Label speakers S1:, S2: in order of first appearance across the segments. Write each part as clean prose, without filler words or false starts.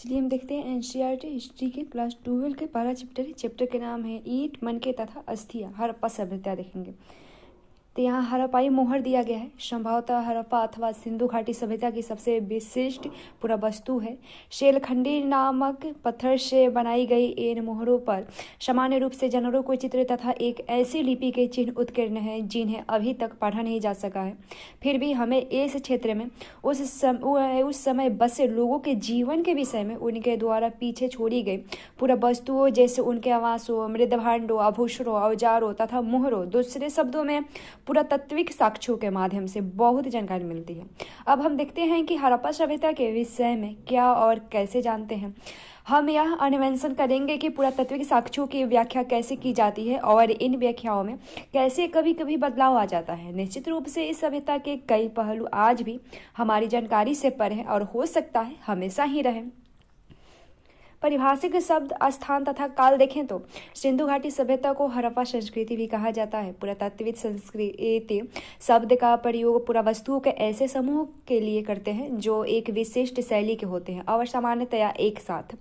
S1: चलिए हम देखते हैं एनसीईआरटी हिस्ट्री के क्लास 12 के पहला चैप्टर के नाम है ईंट, मनके तथा अस्थियां। हड़प्पा सभ्यता देखेंगे। तो यहाँ हड़प्पाई मोहर दिया गया है। संभवतः हड़प्पा अथवा सिंधु घाटी सभ्यता की सबसे विशिष्ट पुरावस्तु है। शेलखंडी नामक पत्थर से बनाई गई इन मोहरों पर सामान्य रूप से जानवरों को चित्र तथा एक ऐसी लिपि के चिन्ह उत्कीर्ण हैं जिन्हें अभी तक पढ़ा नहीं जा सका है। फिर भी हमें इस क्षेत्र में उस समय बसे लोगों के जीवन के विषय में उनके द्वारा पीछे छोड़ी गई पुरावस्तुओं जैसे उनके आवासों, मृदभांडों, आभूषणों, औजारों तथा मोहरों, दूसरे शब्दों में पुरातात्विक साक्ष्यों के माध्यम से बहुत जानकारी मिलती है। अब हम देखते हैं कि हड़प्पा सभ्यता के विषय में क्या और कैसे जानते हैं। हम यह अन्वेषण करेंगे कि पुरातात्विक साक्ष्यों की व्याख्या कैसे की जाती है और इन व्याख्याओं में कैसे कभी कभी बदलाव आ जाता है। निश्चित रूप से इस सभ्यता के कई पहलू आज भी हमारी जानकारी से परे हैं और हो सकता है हमेशा ही रहें। परिभाषिक शब्द, स्थान तथा काल देखें तो सिंधु घाटी सभ्यता को हड़प्पा संस्कृति भी कहा जाता है। पुरातात्विक संस्कृति शब्द का प्रयोग पुरावस्तुओं के ऐसे समूह के लिए करते हैं जो एक विशिष्ट शैली के होते हैं और सामान्यतया एक साथ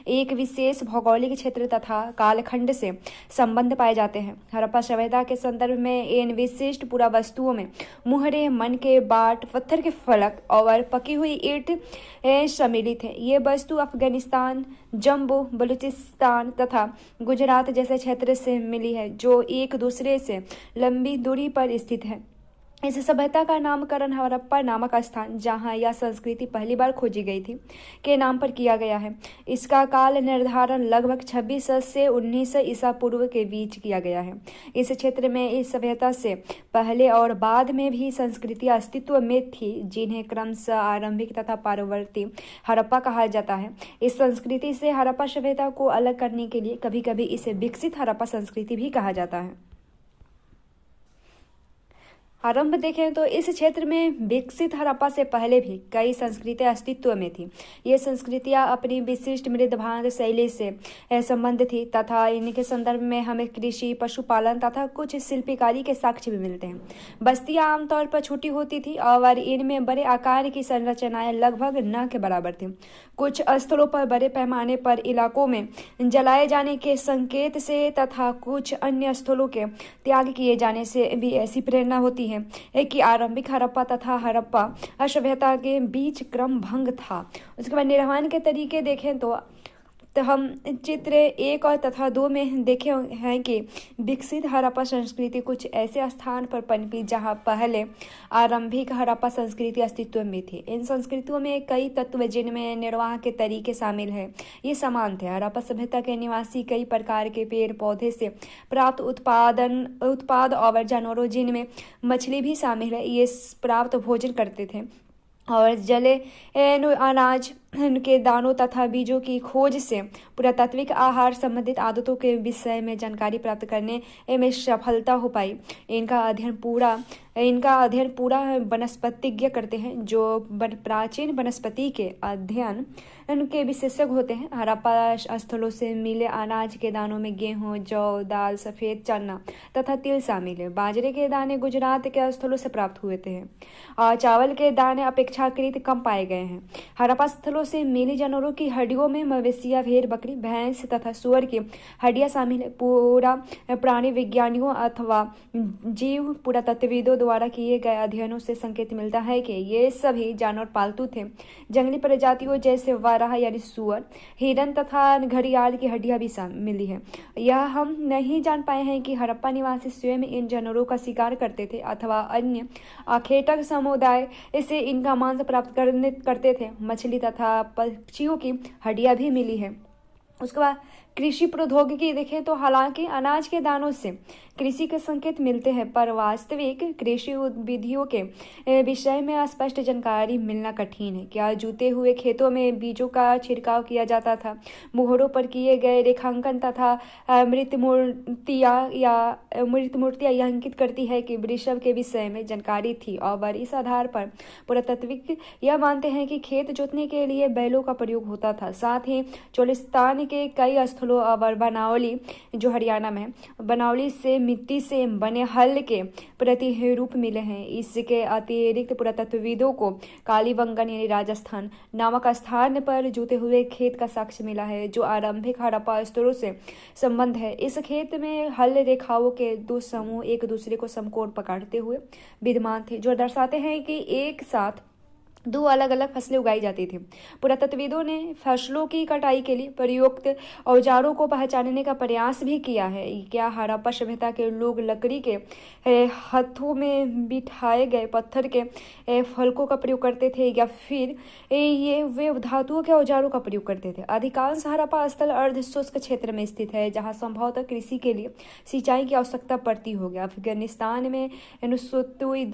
S1: एक विशेष भौगोलिक क्षेत्र तथा कालखंड से संबंध पाए जाते हैं। हड़प्पा सभ्यता के संदर्भ में इन विशिष्ट पुरावस्तुओं में मुहरे, मन के बाट, पत्थर के फलक और पकी हुई ईंट सम्मिलित है। ये वस्तु अफगानिस्तान, जम्मू, बलूचिस्तान तथा गुजरात जैसे क्षेत्र से मिली है जो एक दूसरे से लंबी दूरी पर स्थित है। इस सभ्यता का नामकरण हड़प्पा नामक स्थान, जहां यह संस्कृति पहली बार खोजी गई थी, के नाम पर किया गया है। इसका काल निर्धारण लगभग 2600 से 1900 ईसा पूर्व के बीच किया गया है। इस क्षेत्र में इस सभ्यता से पहले और बाद में भी संस्कृतियां अस्तित्व में थी जिन्हें क्रमशः आरंभिक तथा पारवर्ती हड़प्पा कहा जाता है। इस संस्कृति से हड़प्पा सभ्यता को अलग करने के लिए कभी कभी इसे विकसित हड़प्पा संस्कृति भी कहा जाता है। आरंभ देखें तो इस क्षेत्र में विकसित हड़प्पा से पहले भी कई संस्कृतियां अस्तित्व में थी। ये संस्कृतियां अपनी विशिष्ट मृदभांड शैली से संबंध थी तथा इनके संदर्भ में हमें कृषि, पशुपालन तथा कुछ शिल्पकारी के साक्ष्य भी मिलते हैं। बस्तियां आमतौर पर छोटी होती थी और इनमें बड़े आकार की संरचनाएं लगभग न के बराबर थी। कुछ स्थलों पर बड़े पैमाने पर इलाकों में जलाए जाने के संकेत से तथा कुछ अन्य स्थलों के त्याग किए जाने से भी ऐसी प्रेरणा होती है कि आरंभिक हड़प्पा तथा हड़प्पा सभ्यता के बीच क्रम भंग था। उसके बाद निर्माण के तरीके देखें तो हम चित्र 1 और तथा 2 में देखे हैं कि विकसित हड़प्पा संस्कृति कुछ ऐसे स्थान पर पनपी जहां पहले आरंभिक हड़प्पा संस्कृति अस्तित्व में थी। इन संस्कृतियों में कई तत्व जिनमें निर्वाह के तरीके शामिल हैं ये समान थे। हड़प्पा सभ्यता के निवासी कई प्रकार के पेड़ पौधे से प्राप्त उत्पाद और जानवरों जिनमें मछली भी शामिल है ये प्राप्त भोजन करते थे और जले अनाज के दानों तथा बीजों की खोज से पुरातात्विक आहार संबंधित आदतों के विषय में जानकारी प्राप्त करने में सफलता हो पाई। इनका अध्ययन पूरा वनस्पतिज्ञ करते हैं जो प्राचीन वनस्पति के अध्ययन के विशेषज्ञ होते हैं। हड़प्पा स्थलों से मिले अनाज के दानों में गेहूं, जौ, दाल, सफेद चना तथा तिल शामिल है। बाजरे के दाने गुजरात के स्थलों से प्राप्त हुए थे और चावल के दाने अपेक्षाकृत कम पाए गए हैं। हड़प्पा स्थलों से मिली जानवरों की हड्डियों में मवेशिया, भेड़, बकरी, भैंस तथा सुअर की हड्डियां शामिल है। पूरा प्राणी विज्ञानियों अथवा जीव पुरातत्वविदों द्वारा किए गए अध्ययनों से संकेत मिलता है कि ये सभी जानवर पालतू थे। जंगली प्रजातियों जैसे वाराह यानी सुअर, हिरन तथा घड़ियाल की हड्डियां भी मिली है। यह हम नहीं जान पाए हैं कि हड़प्पा निवासी स्वयं इन जानवरों का शिकार करते थे अथवा अन्य आखेटक समुदाय इससे इनका मांस प्राप्त करते थे। मछली तथा पक्षियों की हड्डियां भी मिली है। उसके बाद कृषि प्रौद्योगिकी देखें तो हालांकि अनाज के दानों से कृषि के संकेत मिलते हैं पर वास्तविक कृषि विधियों के विषय में स्पष्ट जानकारी मिलना कठिन है। क्या जुते हुए खेतों में बीजों का छिड़काव किया जाता था? मोहरों पर किए गए रेखांकन तथा मृत मूर्तियां यह अंकित करती है कि वृषभ के विषय में जानकारी थी और इस आधार पर पुरातात्विक यह मानते हैं कि खेत जोतने के लिए बैलों का प्रयोग होता था। साथ ही चोलिस्तान के कई स्थलों फसलों और बनावली जो हरियाणा में बनावली से मिट्टी से बने हल के प्रतिरूप मिले हैं। इसके अतिरिक्त पुरातत्वविदों को कालीबंगन यानी राजस्थान नामक स्थान पर जुते हुए खेत का साक्ष्य मिला है जो आरंभिक हड़प्पा स्तरों से संबंध है। इस खेत में हल रेखाओं के दो समूह एक दूसरे को समकोण पकड़ते हुए विद्यमान थे जो दर्शाते हैं कि एक साथ दो अलग अलग फसलें उगाई जाती थी। पुरातत्वविदों ने फसलों की कटाई के लिए प्रयुक्त औजारों को पहचानने का प्रयास भी किया है। क्या हड़प्पा सभ्यता के लोग लकड़ी के हाथों में बिठाए गए पत्थर के फलकों का प्रयोग करते थे या फिर ये वे धातुओं के औजारों का प्रयोग करते थे। अधिकांश हड़प्पा स्थल अर्ध शुष्क क्षेत्र में स्थित है जहाँ संभवतः कृषि के लिए सिंचाई की आवश्यकता पड़ती होगी। अफगानिस्तान में नुसुतुई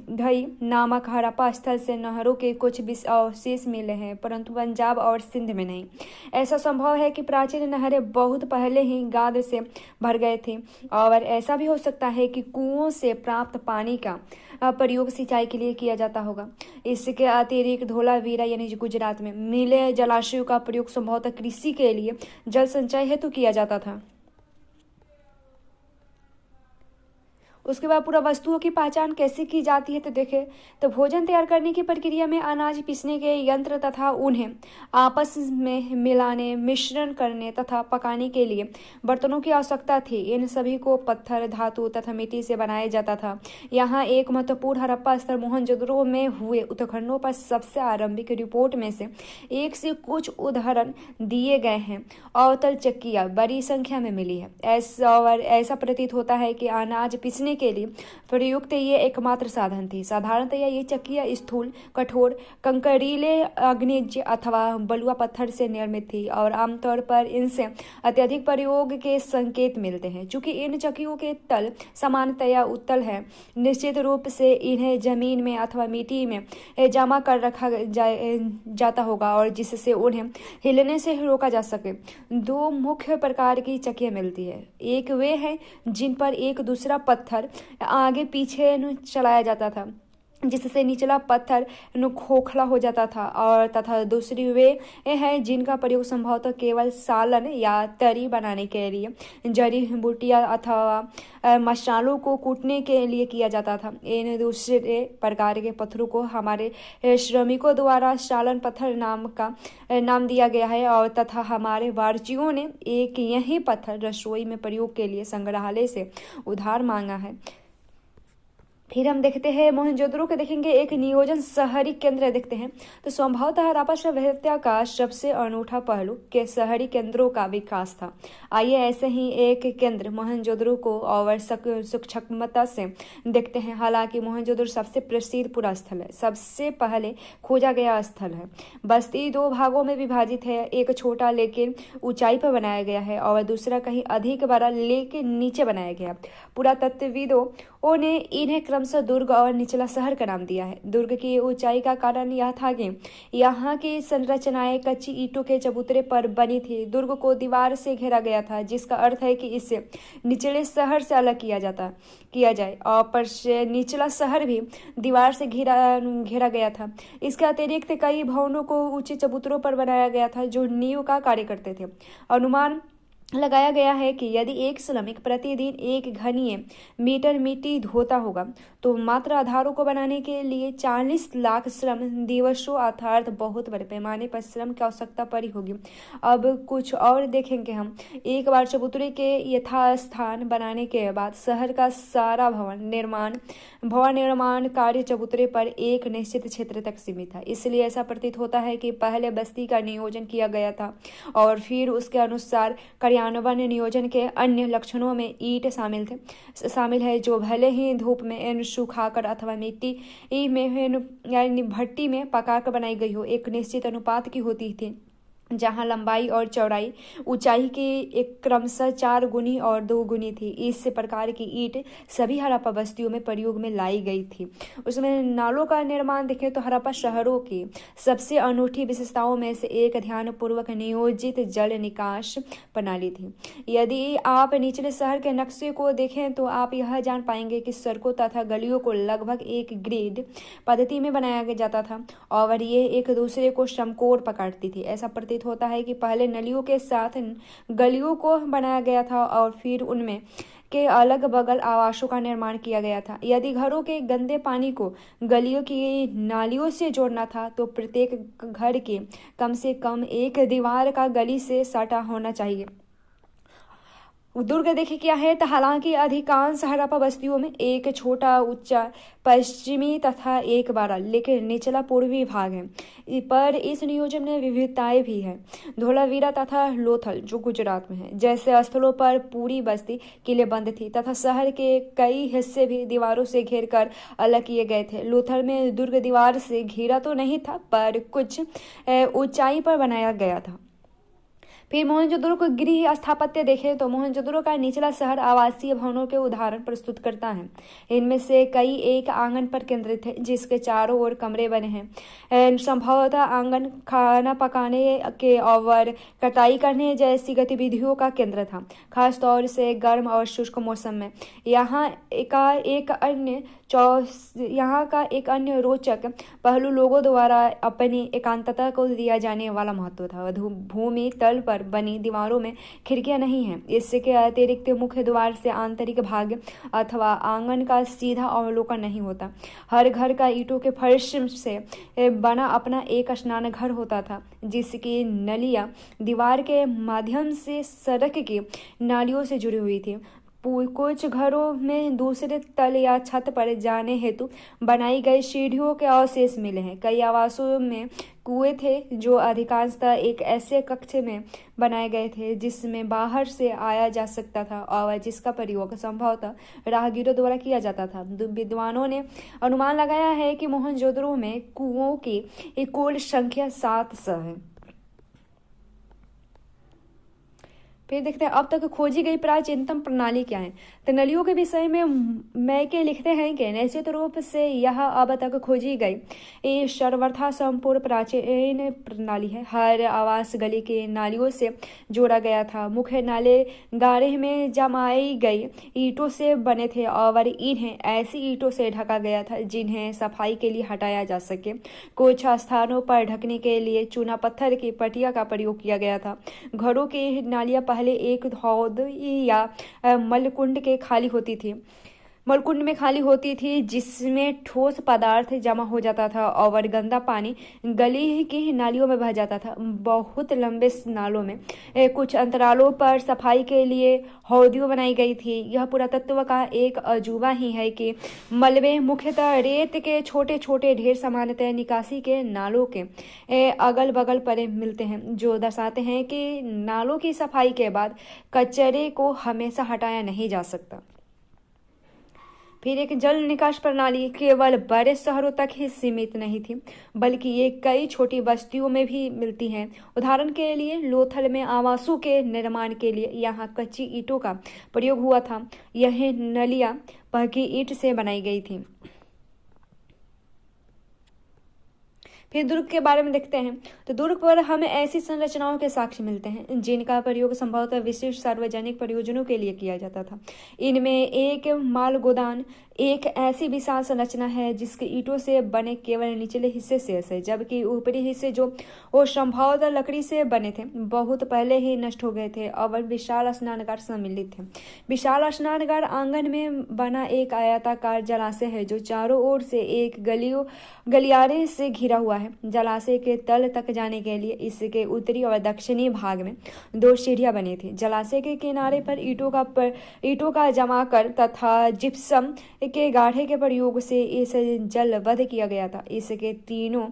S1: नामक हड़प्पा स्थल से नहरों के कुछ अवशेष मिले हैं परंतु पंजाब और सिंध में नहीं। ऐसा संभव है कि प्राचीन नहरें बहुत पहले ही गाद से भर गए थे और ऐसा भी हो सकता है कि कुओं से प्राप्त पानी का प्रयोग सिंचाई के लिए किया जाता होगा। इसके अतिरिक्त धोलावीरा यानी गुजरात में मिले जलाशयों का प्रयोग संभवतः कृषि के लिए जल संचय हेतु किया जाता था। उसके बाद पूरा वस्तुओं की पहचान कैसे की जाती है तो देखें तो भोजन तैयार करने की प्रक्रिया में अनाज पीसने के यंत्र तथा उन्हें आपस में मिलाने मिश्रण करने तथा पकाने के लिए बर्तनों की आवश्यकता थी। इन सभी को पत्थर धातु तथा मिट्टी से बनाया जाता था। यहाँ एक महत्वपूर्ण हड़प्पा स्थल मोहनजोदड़ो में हुए उत्खननों पर सबसे आरंभिक रिपोर्ट में से एक से कुछ उदाहरण दिए गए हैं। अवतल चक्कियाँ बड़ी संख्या में मिली है। ऐसा प्रतीत होता है कि अनाज पीसने के लिए प्रयुक्त ये एकमात्र साधन थी। साधारणतया ये चक्कियां स्थूल कठोर कंकरीले अग्निज अथवा बलुआ पत्थर से निर्मित थी और आमतौर पर इनसे अत्यधिक प्रयोग के संकेत मिलते हैं। चूंकि इन चक्कियों के तल सामान्यतया उत्तल है निश्चित रूप से इन्हें जमीन में अथवा मिट्टी में जमा कर रखा जाता होगा और जिससे उन्हें हिलने से रोका जा सके। दो मुख्य प्रकार की चक्कियां मिलती है। एक वे हैं जिन पर एक दूसरा पत्थर आगे पीछे चलाया जाता था जिससे निचला पत्थर खोखला हो जाता था और तथा दूसरी वे हैं जिनका प्रयोग संभवतः केवल सालन या तरी बनाने के लिए जड़ी बूटियां अथवा मसालों को कूटने के लिए किया जाता था। इन दूसरे प्रकार के पत्थरों को हमारे श्रमिकों द्वारा सालन पत्थर नाम दिया गया है और तथा हमारे वारचियों ने एक यही पत्थर रसोई में प्रयोग के लिए संग्रहालय से उधार मांगा है। फिर हम देखते हैं मोहनजोदड़ो के देखेंगे एक नियोजन शहरी केंद्र देखते हैं तो संभवतः हड़प्पा सभ्यता का सबसे अनूठा पहलू के शहरी केंद्रों का विकास था। आइए ऐसे ही एक केंद्र मोहनजोदड़ो को और सूक्ष्मता से देखते हैं। हालांकि मोहनजोदड़ो सबसे प्रसिद्ध पुरा स्थल है, सबसे पहले खोजा गया स्थल है। बस्ती दो भागों में विभाजित है, एक छोटा लेकिन ऊंचाई पर बनाया गया है और दूसरा कहीं अधिक बड़ा लेकिन नीचे बनाया गया। पुरातत्वविदों ने इन्हें क्रमशः दुर्ग और निचला शहर का नाम दिया है। दुर्ग की ऊंचाई का कारण यह था कि यहाँ की संरचनाएं कच्ची ईंटों के चबूतरे पर बनी थी। दुर्ग को दीवार से घेरा गया था जिसका अर्थ है कि इसे निचले शहर से अलग किया जाए और पर से निचला शहर भी दीवार से घेरा गया था। इसके अतिरिक्त कई भवनों को ऊंचे चबूतरों पर बनाया गया था जो नींव का कार्य करते थे। अनुमान लगाया गया है कि यदि एक श्रमिक प्रतिदिन 1 घनीय मीटर मिट्टी धोता होगा तो मात्र आधारों को बनाने के लिए 40 लाख श्रम दिवसों अर्थात बहुत बड़े पैमाने पर श्रम की आवश्यकता पड़ी होगी। अब कुछ और देखेंगे हम। एक बार चबूतरे के यथास्थान बनाने के बाद शहर का सारा भवन निर्माण कार्य चबूतरे पर एक निश्चित क्षेत्र तक सीमित था। इसलिए ऐसा प्रतीत होता है कि पहले बस्ती का नियोजन किया गया था और फिर उसके अनुसार कार्यान्वयन नियोजन के अन्य लक्षणों में ईंट शामिल है जो भले ही धूप में सुखाकर अथवा मिट्टी में भट्टी में पकाकर बनाई गई हो, एक निश्चित अनुपात की होती थी जहां लंबाई और चौड़ाई ऊंचाई की एक क्रमशः 4 गुनी और 2 गुनी थी। इस प्रकार की ईंट सभी हड़प्पा बस्तियों में प्रयोग में लाई गई थी। उसमें नालों का निर्माण देखें तो हड़प्पा शहरों की सबसे अनूठी विशेषताओं में से एक ध्यानपूर्वक नियोजित जल निकास प्रणाली थी। यदि आप निचले शहर के नक्शे को देखें तो आप यह जान पाएंगे कि सड़कों तथा गलियों को लगभग एक ग्रिड पद्धति में बनाया जाता था और ये एक दूसरे को समकोण पकड़ती थी। ऐसा प्रतीत प्रतीत होता है कि पहले नलियों के साथ गलियों को बनाया गया था और फिर उनमें के अलग बगल आवासों का निर्माण किया गया था। यदि घरों के गंदे पानी को गलियों की नालियों से जोड़ना था तो प्रत्येक घर के कम से कम एक दीवार का गली से सटा होना चाहिए। दुर्ग देखिए क्या है, तो हालांकि अधिकांश हड़प्पा बस्तियों में एक छोटा ऊंचा पश्चिमी तथा एक बड़ा लेकिन निचला पूर्वी भाग है, पर इस नियोजन में विविधताएं भी है। धोलावीरा तथा लोथल जो गुजरात में है जैसे स्थलों पर पूरी बस्ती किलेबंद थी तथा शहर के कई हिस्से भी दीवारों से घेर कर अलग किए गए थे। लोथल में दुर्ग दीवार से घिरा तो नहीं था पर कुछ ऊंचाई पर बनाया गया था। फिर मोहनजोदड़ो को गृह स्थापत्य देखें तो मोहनजोदड़ो का निचला शहर आवासीय भवनों के उदाहरण प्रस्तुत करता है। इनमें से कई एक आंगन पर केंद्रित है जिसके चारों ओर कमरे बने हैं। संभवतः आंगन खाना पकाने के और कटाई करने जैसी गतिविधियों का केंद्र था, खास तौर से गर्म और शुष्क मौसम में। यहाँ का एक अन्य रोचक पहलू लोगों द्वारा अपनी एकांतता को दिया जाने वाला महत्व था। भूमि तल पर बनी दीवारों में खिड़कियां नहीं हैं। इसके अतिरिक्त मुख्य द्वार से आंतरिक भाग अथवा आंगन का सीधा अवलोकन नहीं होता। हर घर का ईंटों के फर्श से बना अपना एक स्नान घर होता था जिसकी नलियां दीवार के माध्यम से सड़क की नालियों से जुड़ी हुई थी। कुछ घरों में दूसरे तल या छत पर जाने हेतु बनाई गई सीढ़ियों के अवशेष मिले हैं। कई आवासों में कुएं थे जो अधिकांशतः एक ऐसे कक्ष में बनाए गए थे जिसमें बाहर से आया जा सकता था और जिसका प्रयोग संभवतः राहगीरों द्वारा किया जाता था। विद्वानों ने अनुमान लगाया है कि मोहनजोदड़ो में कुओं की कुल संख्या 700 है। फिर देखते हैं अब तक खोजी गई प्राचीनतम प्रणाली क्या है। तो नलियों के विषय में मैके लिखते हैं कि निश्चित रूप से यह अब तक खोजी गई ये सर्वथा संपूर्ण प्राचीन प्रणाली है। हर आवास गली के नालियों से जोड़ा गया था। मुख्य नाले गाढ़े में जमाई गई ईंटों से बने थे और इन्हें ऐसी ईंटों से ढका गया था जिन्हें सफाई के लिए हटाया जा सके। कुछ स्थानों पर ढकने के लिए चूना पत्थर की पटिया का प्रयोग किया गया था। घरों की नालियां पहले एक हौद या मलकुंड में खाली होती थी जिसमें ठोस पदार्थ जमा हो जाता था और गंदा पानी गली की नालियों में बह जाता था। बहुत लंबे नालों में कुछ अंतरालों पर सफाई के लिए हौदियां बनाई गई थी। यह पुरातत्व का एक अजूबा ही है कि मलबे मुख्यतः रेत के छोटे छोटे ढेर सामान्यतः निकासी के नालों के अगल बगल पर मिलते हैं जो दर्शाते हैं कि नालों की सफाई के बाद कचरे को हमेशा हटाया नहीं जा सकता। फिर एक जल निकास प्रणाली केवल बड़े शहरों तक ही सीमित नहीं थी बल्कि ये कई छोटी बस्तियों में भी मिलती हैं। उदाहरण के लिए लोथल में आवासों के निर्माण के लिए यहाँ कच्ची ईंटों का प्रयोग हुआ था। यह नलियां पक्की ईंट से बनाई गई थी। फिर दुर्ग के बारे में देखते हैं तो दुर्ग पर हमें ऐसी संरचनाओं के साक्ष्य मिलते हैं जिनका प्रयोग संभवतः विशिष्ट सार्वजनिक प्रयोजनों के लिए किया जाता था। इनमें एक माल गोदान एक ऐसी विशाल संरचना है जिसके ईंटों से बने केवल निचले हिस्से शेष है जबकि ऊपरी हिस्से जो वो संभवतः लकड़ी से बने थे बहुत पहले ही नष्ट हो गए थे और विशाल स्नानगार सम्मिलित थे। विशाल स्नानगार आंगन में बना एक आयताकार जलाशय है जो चारों ओर से एक गलियारे से घिरा हुआ है। जलाशय के तल तक जाने के लिए इसके उत्तरी और दक्षिणी भाग में 2 सीढ़ियां बनी थी। जलाशय के किनारे पर ईंटों का जमाकर तथा जिप्सम के गाढ़े के प्रयोग से इसे जलबद्ध किया गया था। इसके तीनों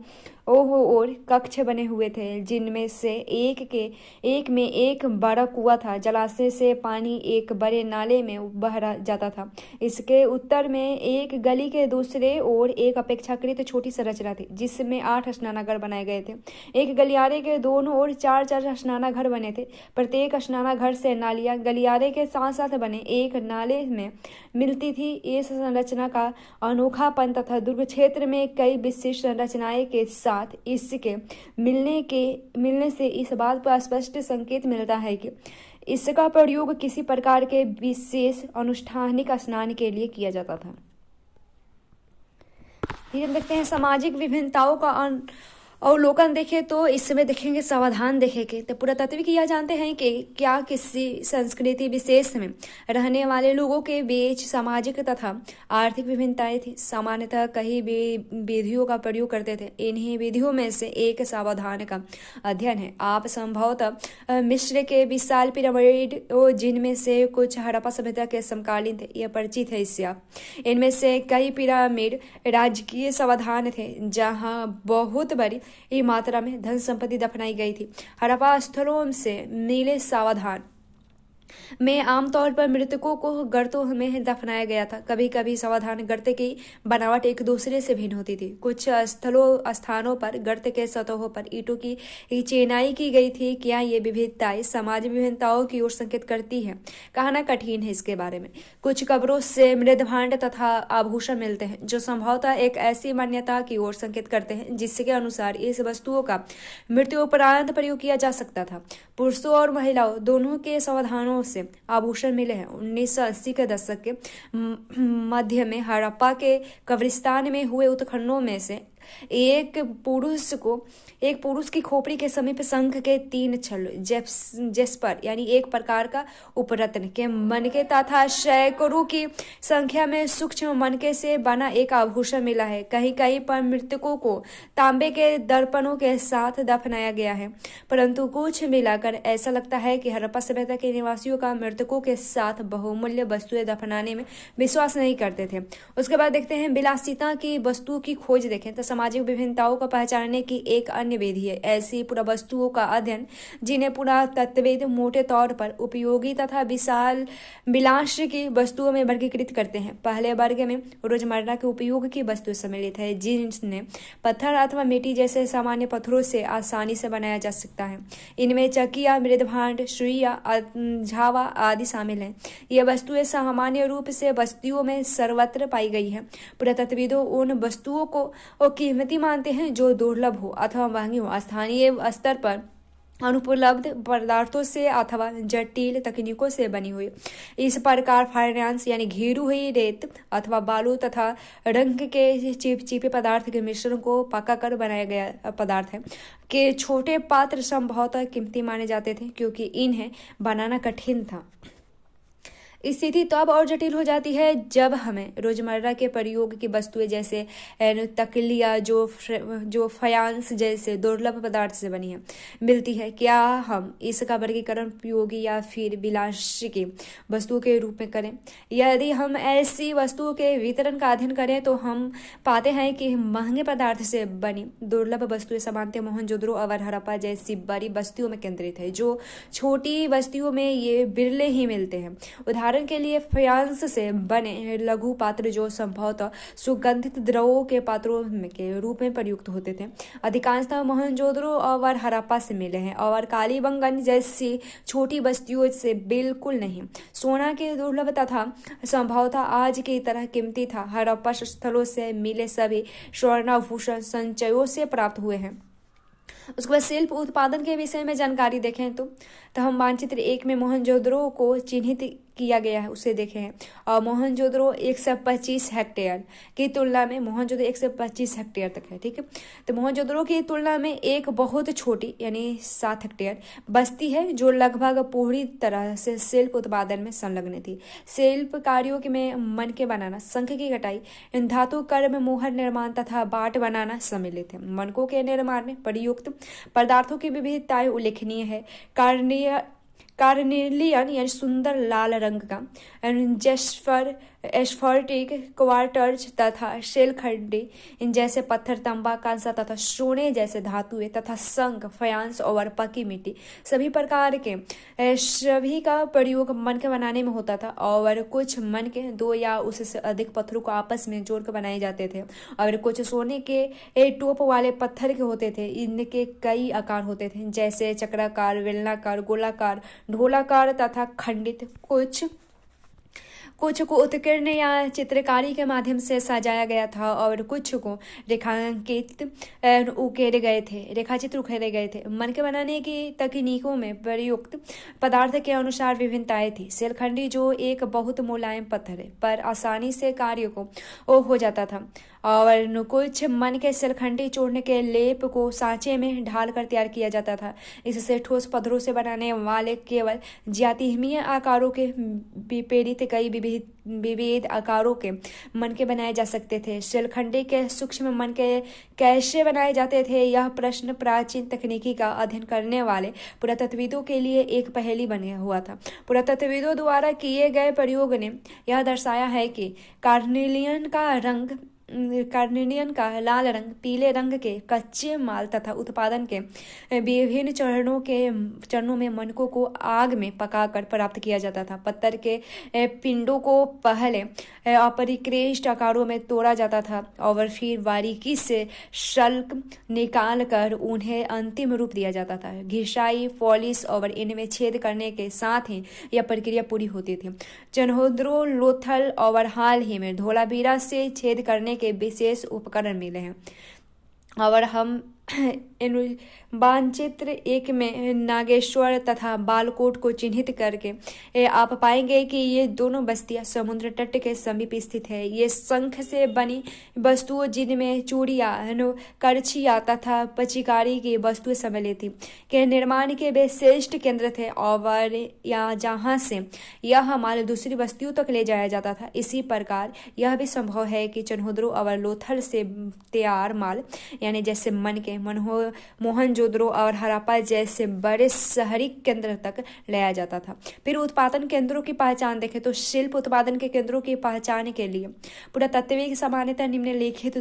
S1: ओर कक्ष बने हुए थे जिनमें से एक में एक बड़ा कुआं था। जलाशय से पानी एक बड़े नाले में बह जाता था। इसके उत्तर में एक गली के दूसरे ओर एक अपेक्षाकृत छोटी संरचना थी जिसमें 8 स्नानागार बनाए गए थे। एक गलियारे के दोनों ओर 4 स्नानाघर बने थे। प्रत्येक स्नानाघर से नालियां गलियारे के साथ साथ बने एक नाले में मिलती थी। इस संरचना का अनोखापन तथा दुर्ग क्षेत्र में कई विशिष्ट संरचनाएं के साथ इसके मिलने से इस बात पर स्पष्ट संकेत मिलता है कि इसका प्रयोग किसी प्रकार के विशेष अनुष्ठानिक स्नान के लिए किया जाता था। ये देखते हैं सामाजिक विभिन्नताओं का अवलोकन देखें तो इस समय देखेंगे सावधान देखेंगे तो पुरातात्विक यह जानते हैं कि क्या किसी संस्कृति विशेष में रहने वाले लोगों के बीच सामाजिक तथा आर्थिक विभिन्नताएं थी। सामान्यतः कई विधियों का प्रयोग करते थे। इन्हीं विधियों में से एक सावधान का अध्ययन है। आप संभवतः मिस्र के विशाल पिरामिड जिनमें से कुछ हड़प्पा सभ्यता के समकालीन थे यह परिचित है इससे आप। इनमें से कई पिरामिड राजकीय सावधान थे जहां बहुत बड़ी मात्रा में धन संपत्ति दफनाई गई थी। हड़प्पा स्थलों से मिले सावधान में आमतौर पर मृतकों को गर्तों में दफनाया गया था। कभी कभी सावधान गर्त की बनावट एक दूसरे से भिन्न होती थी। कुछ स्थानों पर गर्त के सतहों पर ईंटों की चिनाई की गई थी। क्या ये विविधताएं समाज विभिन्नताओं की ओर संकेत करती है? कहना कठिन है इसके बारे में। कुछ कब्रों से मृदभांड तथा आभूषण मिलते हैं जो संभवतः एक ऐसी मान्यता की ओर संकेत करते हैं जिसके अनुसार इस वस्तुओं का मृत्यु उपरांत प्रयोग किया जा सकता था। पुरुषों और महिलाओं दोनों के सावधानों से आभूषण मिले हैं। 1980 के दशक के मध्य में हड़प्पा के कब्रिस्तान में हुए उत्खननों में से एक पुरुष की खोपड़ी के समीप शंख के 3 छल्ल जेस्पर यानी एक प्रकार का उपरत्न के मनके तथा सैकड़ों की संख्या में सूक्ष्म मनके से बना एक आभूषण मिला है। कहीं कहीं पर मृतकों को तांबे के दर्पणों के साथ दफनाया गया है, परंतु कुछ मिलाकर ऐसा लगता है कि हड़प्पा सभ्यता के निवासियों का मृतकों के साथ बहुमूल्य वस्तुएं दफनाने में विश्वास नहीं करते थे। उसके बाद देखते हैं विलासिता की वस्तुओं की खोज। देखें तो सामाजिक विभिन्नताओं को पहचानने की एक अन्य विधि है ऐसी पुरावस्तुओं का अध्ययन जिन्हें पुरातत्वविद मोटे तौर पर उपयोगी तथा विशाल विलास की वस्तुओं में वर्गीकृत करते हैं। पहले वर्ग में रोजमर्रा के उपयोग की वस्तुएं सम्मिलित है जिन्हें पत्थर अथवा मिट्टी जैसे सामान्य पत्थरों से आसानी से बनाया जा सकता है। इनमें चकिया, मृदभांड, सुइया, झावा आदि शामिल हैं। ये वस्तुएं सामान्य रूप से बस्तियों में सर्वत्र पाई गई है। पुरातत्वविदों उन वस्तुओं को कीमती मानते हैं जो दुर्लभ हो अथवा महंगी हो, स्थानीय स्तर पर अनुपलब्ध पदार्थों से अथवा जटिल तकनीकों से बनी हुई। इस प्रकार फाइनेंस यानी घिरी हुई रेत अथवा बालू तथा रंग के चिपचिपे पदार्थ के मिश्रण को पका कर बनाया गया पदार्थ है के छोटे पात्र संभवतः कीमती माने जाते थे क्योंकि इन्हें बनाना कठिन था। स्थिति तो अब और जटिल हो जाती है जब हमें रोजमर्रा के प्रयोग की वस्तुएं जैसे तकलिया जो फयांस जैसे दुर्लभ पदार्थ से बनी है मिलती है। क्या हम इसका वर्गीकरण उपयोगी या फिर विलासी की वस्तुओं के रूप में करें? यदि हम ऐसी वस्तुओं के वितरण का अध्ययन करें तो हम पाते हैं कि महंगे पदार्थ से बनी दुर्लभ वस्तुएं सामान्यतः मोहनजोदड़ो और हड़प्पा जैसी बड़ी बस्तियों में केंद्रित है। जो छोटी बस्तियों में ये बिरले ही मिलते हैं। उदाहरण के लिए फयांस से बने लघु पात्र जो संभवतः सुगंधित द्रवों के पात्रों के रूप में प्रयुक्त होते थे अधिकांशतः मोहनजोदड़ो और हड़प्पा से मिले हैं और कालीबंगन जैसी छोटी बस्तियों से बिल्कुल नहीं। सोना के दुर्लभ तथा संभवतः आज की तरह कीमती था। हड़प्पा स्थलों से मिले सभी स्वर्णाभूषण संचयों से प्राप्त हुए हैं। उसके बाद शिल्प उत्पादन के विषय में जानकारी देखें तो हम मानचित्र 1 में मोहनजोदड़ो को चिन्हित किया गया है उसे देखे हैं। और मोहनजोदड़ो 125 हेक्टेयर की तुलना में मोहनजोदड़ो 125 हेक्टेयर तक है। ठीक है, तो मोहनजोदड़ो की तुलना में एक बहुत छोटी यानी 7 हेक्टेयर बस्ती है जो लगभग पूरी तरह से शिल्प उत्पादन में संलग्न थी। शिल्प कार्यों में मनके बनाना, शंख की कटाई, धातु कर्म, मोहर निर्माण तथा बाट बनाना सम्मिलित है। मनकों के निर्माण में प्रयुक्त पदार्थों की विविधताएं उल्लेखनीय है। कार्नेलियन यानी सुंदर लाल रंग का, जेस्पर, एस्फर्टिक, क्वार्टज तथा शेलखंडी जैसे पत्थर, तांबा, कांसा तथा सोने जैसे धातुएं तथा शंख, फयांस और पकी मिट्टी सभी प्रकार के सभी का प्रयोग मनके बनाने में होता था। और कुछ मनके 2 या उससे अधिक पत्थरों को आपस में जोड़कर बनाए जाते थे और कुछ सोने के टोप वाले पत्थर के होते थे। इनके कई आकार होते थे जैसे चक्राकार, बेलनाकार, गोलाकार, ढोलाकार तथा खंडित। कुछ को उत्कीर्ण या चित्रकारी के माध्यम से सजाया गया था और कुछ को रेखाचित्र उकेरे गए थे। मनके बनाने की तकनीकों में प्रयुक्त पदार्थ के अनुसार विभिन्नताएं थी। शेलखंडी जो एक बहुत मुलायम पत्थर है पर आसानी से कार्य को हो जाता था और कुछ मन के शिलखंडी चूर्ण के लेप को सांचे में ढालकर तैयार किया जाता था। इससे ठोस पत्थरों से बनाने वाले केवल ज्यातिहीय आकारों के विपरीत कई विविध आकारों के मन के बनाए जा सकते थे। शिलखंडी के सूक्ष्म मन के कैसे बनाए जाते थे, यह प्रश्न प्राचीन तकनीकी का अध्ययन करने वाले पुरातत्वविदों के लिए एक पहेली बने हुआ था। पुरातत्वविदों द्वारा किए गए प्रयोग ने यह दर्शाया है कि कार्निलियन का लाल रंग पीले रंग के कच्चे माल तथा उत्पादन के विभिन्न चरणों में मनकों को आग में पकाकर प्राप्त किया जाता था। पत्थर के पिंडों को पहले अपरिकृष्ट आकारों में तोड़ा जाता था और फिर बारीकी से शल्क निकाल कर उन्हें अंतिम रूप दिया जाता था। घिसाई, पॉलिश और इनमें छेद करने के साथ ही यह प्रक्रिया पूरी होती थी। चन्होद्रो, लोथल और हाल ही में धोलावीरा से छेद करने के विशेष उपकरण मिले हैं। और हम मानचित्र 1 में नागेश्वर तथा बालकोट को चिन्हित करके आप पाएंगे कि ये दोनों बस्तियां समुद्र तट के समीप स्थित है। ये शंख से बनी वस्तुओं जिनमें चूड़ियां, करछियां तथा पचिकारी की वस्तुएं सम्मिलित थी के निर्माण के वे श्रेष्ठ केंद्र थे और यहाँ जहाँ से यह माल दूसरी बस्तियों तक ले जाया जाता था। इसी प्रकार यह भी संभव है कि चन्होद्रो और लोथल से तैयार माल यानी जैसे मन के मोहनजोदड़ो और हड़प्पा जैसे बड़े शहरी केंद्र तक लाया जाता था। फिर उत्पादन केंद्रों की पहचान देखें तो शिल्प उत्पादन के केंद्रों की पहचान के लिए पुरातत्विक सामान्यतः निम्नलिखित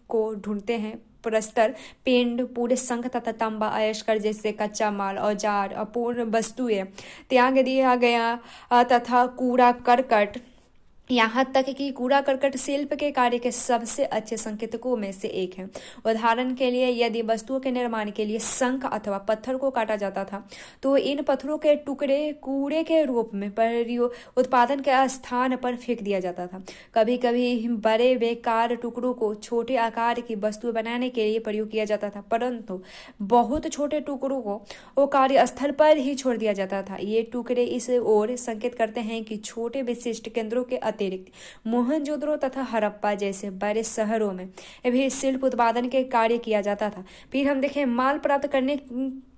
S1: को ढूंढते हैं। प्रस्तर, पिंड, पूरे शंख तथा तांबा, अयस्कर जैसे कच्चा माल, औजार, अपूर्ण वस्तुएं त्याग दिया गया तथा कूड़ा करकट, यहाँ तक कि कूड़ा करकट शिल्प के कार्य के सबसे अच्छे संकेतकों में से एक है। उदाहरण के लिए यदि वस्तुओं के निर्माण के लिए शंख अथवा पत्थर को काटा जाता था तो इन पत्थरों के टुकड़े कूड़े के रूप में उत्पादन के स्थान पर फेंक दिया जाता था। कभी कभी बड़े बेकार टुकड़ों को छोटे आकार की वस्तु बनाने के लिए प्रयोग किया जाता था, परंतु बहुत छोटे टुकड़ों को वो कार्यस्थल पर ही छोड़ दिया जाता था। ये टुकड़े इस ओर संकेत करते हैं कि छोटे विशिष्ट केंद्रों के अतिरिक्त मोहनजोदड़ो तथा हड़प्पा जैसे बड़े शहरों में भी शिल्प उत्पादन के कार्य किया जाता था। फिर हम देखें माल प्राप्त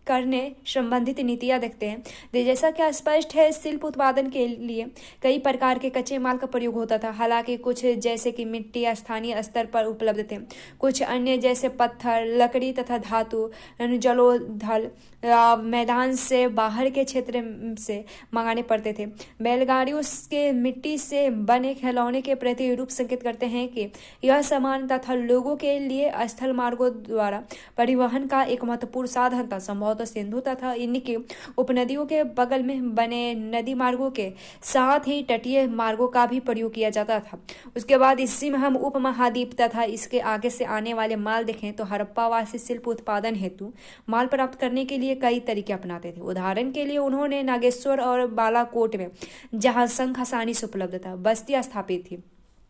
S1: करने संबंधित नीतियां देखते हैं। जैसा कि स्पष्ट है, शिल्प उत्पादन के लिए कई प्रकार के कच्चे माल का प्रयोग होता था। हालांकि कुछ जैसे कि मिट्टी स्थानीय स्तर पर उपलब्ध थे, कुछ अन्य जैसे पत्थर, लकड़ी तथा धातु जलोढ़ मैदान से बाहर के क्षेत्र से मंगाने पड़ते थे। बैलगाड़ियों के मिट्टी से बने खिलौने के प्रति रूप संकेत करते हैं कि यह सामान तथा लोगों के लिए स्थल मार्गों द्वारा परिवहन का एक महत्वपूर्ण साधन था। संभवतः सिंधु तथा इनकी उपनदियों के बगल में बने नदी मार्गों के साथ ही तटीय मार्गों का भी प्रयोग किया जाता था। उसके बाद इसी में हम उपमहाद्वीप तथा इसके आगे से आने वाले माल देखें तो हड़प्पावासी शिल्प उत्पादन हेतु माल प्राप्त करने के लिए कई तरीके अपनाते थे। उदाहरण के लिए उन्होंने नागेश्वर और बालाकोट में जहां शंख आसानी से उपलब्ध था बस्तियां स्थापित थी।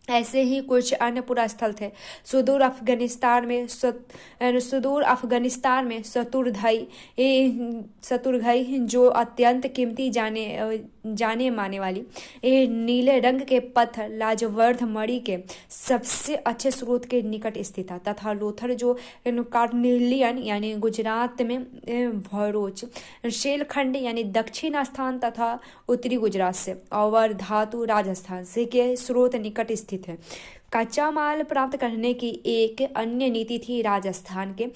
S1: ऐसे ही कुछ अन्य पुरास्थल थे। सुदूर अफगानिस्तान में शतुरघई जो अत्यंत कीमती जाने माने वाली नीले रंग के पत्थर लाजवर्ध मणि के सबसे अच्छे स्रोत के निकट स्थित था, तथा लोथल जो कार्निलियन यानी गुजरात में भरूच, शेलखंड यानी दक्षिण स्थान तथा उत्तरी गुजरात से और धातु राजस्थान से के स्रोत निकट स्थित है। कच्चा माल प्राप्त करने की एक अन्य नीति थी राजस्थान के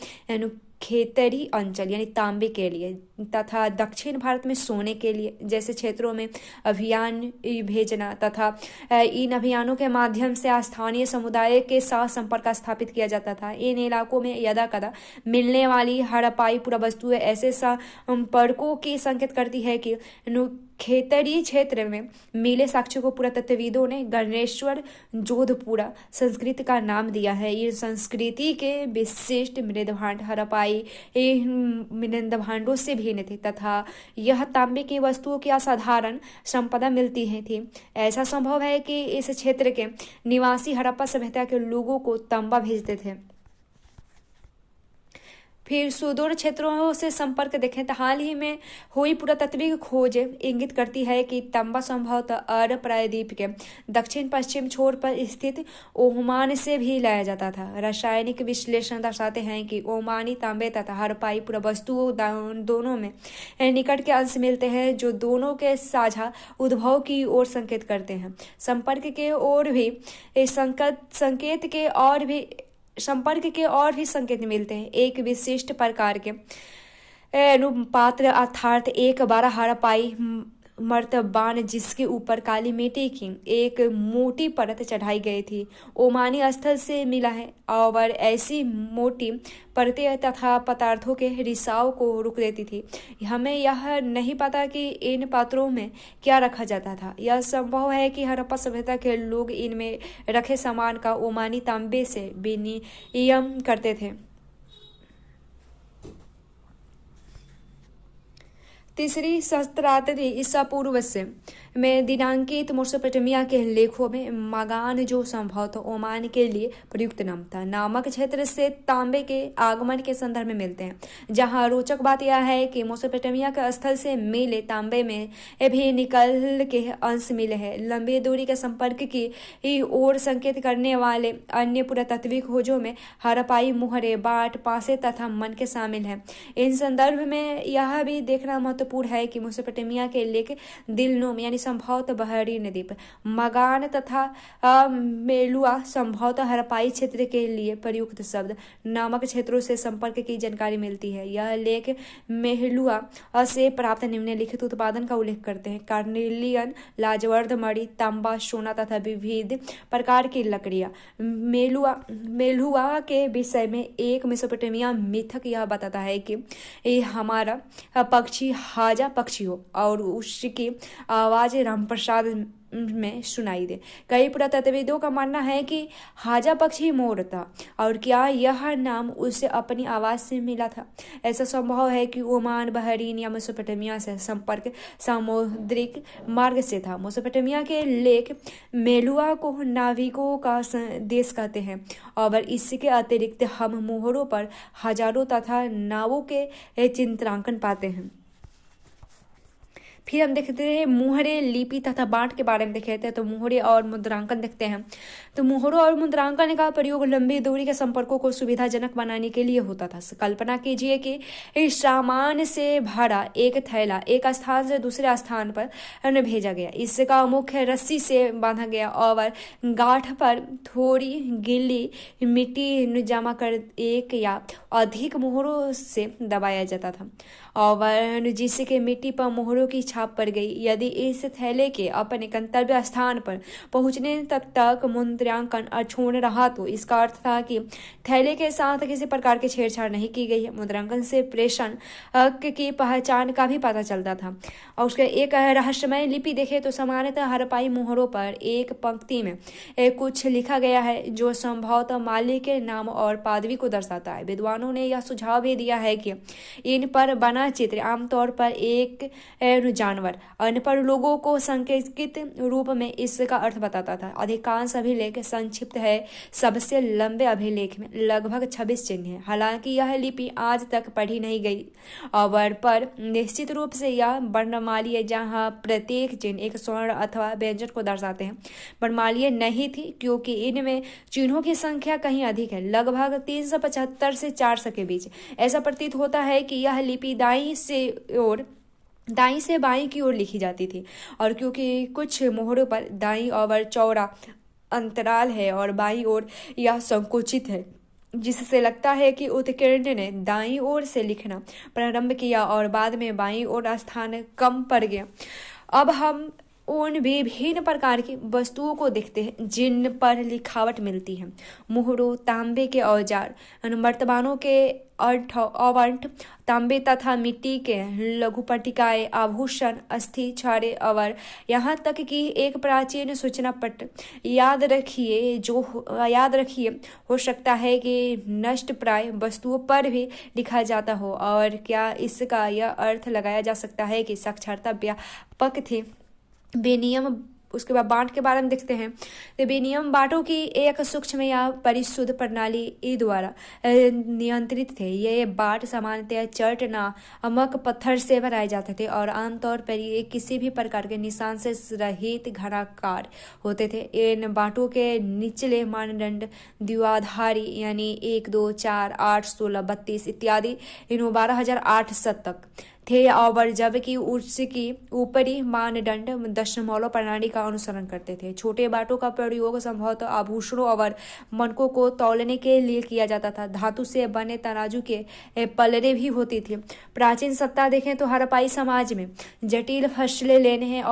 S1: खेतरी अंचल यानी तांबे के लिए तथा दक्षिण भारत में सोने के लिए जैसे क्षेत्रों में अभियान भेजना तथा इन अभियानों के माध्यम से स्थानीय समुदाय के साथ संपर्क स्थापित किया जाता था। इन इलाकों में यदा कदा मिलने वाली हड़प्पाई पुरावस्तुएं ऐसे संपर्कों की संकेत करती है कि खेतरी क्षेत्र में मिले साक्ष्यों को पुरातत्वविदों ने गणेश्वर जोधपुरा संस्कृति का नाम दिया है। ये संस्कृति के विशिष्ट मृदभांड हड़प्पाई मृदभांडों से भिन्न थे तथा यह तांबे की वस्तुओं की असाधारण संपदा मिलती थी। ऐसा संभव है कि इस क्षेत्र के निवासी हड़प्पा सभ्यता के लोगों को तांबा भेजते थे। फिर सुदूर क्षेत्रों से संपर्क देखें तो हाल ही में हुई पुरातात्विक खोज इंगित करती है कि तांबा संभवतः अरब प्रायद्वीप के दक्षिण पश्चिम छोर पर स्थित ओमान से भी लाया जाता था। रासायनिक विश्लेषण दर्शाते हैं कि ओमानी तांबे तथा हड़प्पाई पुरावस्तुओं दोनों में निकट के अंश मिलते हैं, जो दोनों के साझा उद्भव की ओर संकेत करते हैं। संपर्क के और भी संकेत मिलते हैं। एक विशिष्ट प्रकार के अनुपात्र अर्थात एक बार हड़प्पाई मर्तबान जिसके ऊपर काली मिट्टी की एक मोटी परत चढ़ाई गई थी, ओमानी स्थल से मिला है और ऐसी मोटी परतें तथा पदार्थों के रिसाव को रोक देती थी। हमें यह नहीं पता कि इन पात्रों में क्या रखा जाता था। यह संभव है कि हड़प्पा सभ्यता के लोग इनमें रखे सामान का ओमानी तांबे से विनिमय करते थे। तीसरी सहस्त्राब्दी ईसा पूर्व से में दिनांकित मेसोपोटामिया के लेखों में मागान, जो संभवतः ओमान के लिए प्रयुक्त नाम था, नामक क्षेत्र से तांबे के आगमन के संदर्भ में मिलते हैं। जहां रोचक बात यह है कि मेसोपोटामिया के स्थल से मिले तांबे में भी निकल के अंश मिले हैं। लंबी दूरी के संपर्क की ओर संकेत करने वाले अन्य पुरातात्विक खोजों में हड़प्पाई मुहरे, बाट, पासे तथा मन के शामिल हैं। इन संदर्भ में यह भी देखना महत्वपूर्ण है कि मेसोपोटामिया के लेख दिलनोम यानी संभवतः बहरीन द्वीप, मगान तथा मेलुआ संभवतः हड़प्पाई क्षेत्र के लिए प्रयुक्त शब्द नामक क्षेत्रों से संपर्क की जानकारी मिलती है। यह लेख मेलुआ से प्राप्त निम्नलिखित उत्पादन का उल्लेख करते हैं: कार्नेलियन, लाजवर्द मणि, तांबा, सोना तथा विविध प्रकार की लकड़ियां। मेलुआ के विषय में एक मेसोपोटामिया मिथक यह बताता है कि हमारा पक्षी हाजा पक्षी हो और उसकी आवाज रामप्रसाद में सुनाई दे। कई पुरातत्वविदों का मानना है कि हाजा पक्षी मोर था और क्या यह नाम उसे अपनी आवाज से मिला था। ऐसा संभव है कि ओमान, बहरीन या मेसोपोटामिया से संपर्क सामुद्रिक मार्ग से था। मेसोपोटामिया के लेख मेलुआ को नाविकों का देश कहते हैं और इसके अतिरिक्त हम मोहरों पर हजारों तथा नावों के चित्रांकन पाते हैं। फिर हम देखते हैं मुहरे, लिपि तथा बाट के बारे में देखे थे। तो मुहरे और मुद्रांकन देखते हैं। तो मुहरों और मुद्रांकन का प्रयोग लंबी दूरी के संपर्कों को सुविधाजनक बनाने के लिए होता था। कल्पना कीजिए कि इस सामान से भरा एक थैला एक स्थान से दूसरे स्थान पर भेजा गया। इसका मुख्य रस्सी से बांधा गया और गांठ पर थोड़ी गीली मिट्टी जमा कर एक या अधिक मोहरों से दबाया जाता था और जिसके मिट्टी पर मोहरों की छाप पड़ गई। यदि इस थैले के अपने गंतव्य स्थान पर पहुंचने तक मुद्रांकन अक्षुण्ण रहा तो इसका अर्थ था कि थैले के साथ किसी प्रकार की छेड़छाड़ नहीं की गई है। मुद्रांकन से प्रेषण की पहचान का भी पता चलता था। और उसके एक रहस्यमय लिपि देखे तो सामान्यतः हड़प्पाई मोहरों पर एक पंक्ति में कुछ लिखा गया है जो संभवतः मालिक के नाम और पदवी को दर्शाता है। विद्वानों ने यह सुझाव भी दिया है कि इन पर बना चित्र आमतौर पर एक जानवर अनपढ़ लोगों को संकेतित रूप में इसका अर्थ बताता था। अधिकांश अभिलेख संक्षिप्त है। सबसे लंबे अभिलेख में लगभग 26 चिन्ह हैं। हालांकि यह लिपि आज तक पढ़ी नहीं गई और पर निश्चित रूप से यह वर्णमालीय, जहां प्रत्येक चिन्ह एक स्वर्ण अथवा व्यंजन को दर्शाते हैं, वर्णमालीय नहीं थी क्योंकि इनमें चिन्हों की संख्या कहीं अधिक है, लगभग 375 से 400 के बीच। ऐसा प्रतीत होता है कि यह लिपि दाईं से बाईं की ओर लिखी जाती थी और क्योंकि कुछ मोहरों पर दाईं और चौड़ा अंतराल है और बाईं ओर यह संकुचित है, जिससे लगता है कि उत्कीर्ण ने दाईं ओर से लिखना प्रारंभ किया और बाद में बाईं ओर स्थान कम पड़ गया। अब हम उन विभिन्न प्रकार की वस्तुओं को देखते हैं जिन पर लिखावट मिलती है। मोहरों, तांबे के औजार, मर्तबानों के आवंट, तांबे तथा मिट्टी के लघु पट्टिकाएं, आभूषण, अस्थि छाड़े और यहाँ तक कि एक प्राचीन सूचना पत्र याद रखिए हो सकता है कि नष्ट प्राय वस्तुओं पर भी लिखा जाता हो। और क्या इसका यह अर्थ लगाया जा सकता है कि साक्षरता व्यापक थी, विनिमय उसके बाद बांट के बारे में देखते हैं। तो विनियम बांटों की एक सूक्ष्म या परिशुद्ध प्रणाली द्वारा नियंत्रित थे। ये बाट सामान्यतः चट नामक पत्थर से बनाए जाते थे और आमतौर पर ये किसी भी प्रकार के निशान से रहित घनाकार होते थे। इन बाटों के निचले मानदंड द्विआधारी यानी 1, 2, 4, 8, 16, 32 इत्यादि इन 12,800 तक थे और जबकि उसकी ऊपरी मानदंड दशमलव प्रणाली का अनुसरण करते थे। छोटे बाटों का प्रयोग संभवतः आभूषणों और मनकों को तौलने के लिए किया जाता था। धातु से बने तराजू के पलड़े भी होती थी। प्राचीन सत्ता देखें तो हड़प्पाई समाज में जटिल फैसले लेने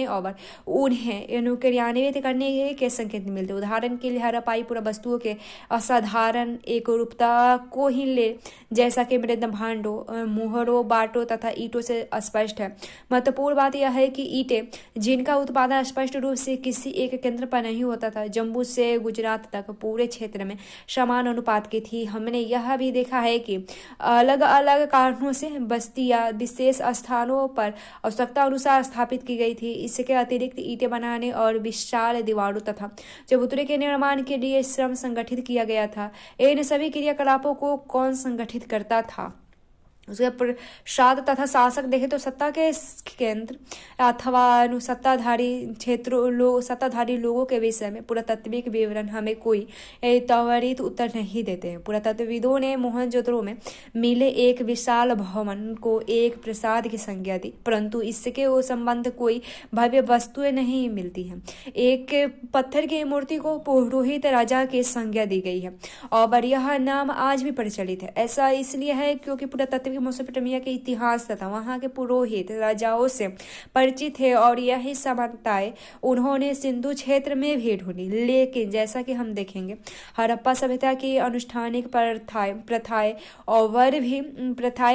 S1: और उन्हें क्रियान्वित करने के संकेत मिलते। उदाहरण के लिए हड़प्पाई पुरावस्तुओं के असाधारण एकरूपता को ही ले, जैसा कि मृद भांडों, मुहरों, बाटों तथा ईंटों से स्पष्ट है। महत्वपूर्ण बात यह है कि ईंटें, जिनका उत्पादन स्पष्ट रूप से किसी एक केंद्र पर नहीं होता था, जम्मू से गुजरात तक पूरे क्षेत्र में समान अनुपात की थी। हमने यह भी देखा है कि अलग अलग कारणों से बस्तियां विशेष स्थानों पर आवश्यकता अनुसार स्थापित की गई थी। इसके अतिरिक्त ईंटें बनाने और विशाल दीवारों तथा चबूतरे के निर्माण के लिए श्रम संगठित किया गया था। इन सभी क्रियाकलापों को कौन संगठित करता था? उसके प्रसाद तथा शासक देखें तो सत्ता के केंद्र अथवा सत्ताधारी लोगों के विषय में पुरातात्विक विवरण हमें कोई त्वरित उत्तर नहीं देते हैं। पुरातत्वविदों ने मोहनजोदड़ो में मिले एक विशाल भवन को एक प्रसाद की संज्ञा दी, परंतु इसके वो संबंध कोई भव्य वस्तुएं नहीं मिलती हैं। एक पत्थर की मूर्ति को पुरोहित राजा की संज्ञा दी गई है और यह नाम आज भी प्रचलित है। ऐसा इसलिए है क्योंकि पुरातत्व मेसोपोटामिया के इतिहास तथा वहां के पुरोहित राजाओं से परिचित है और यही समानताएं उन्होंने सिंधु क्षेत्र में भी ढूंढी। लेकिन जैसा कि हम देखेंगे, हड़प्पा सभ्यता की अनुष्ठानिक प्रथाएं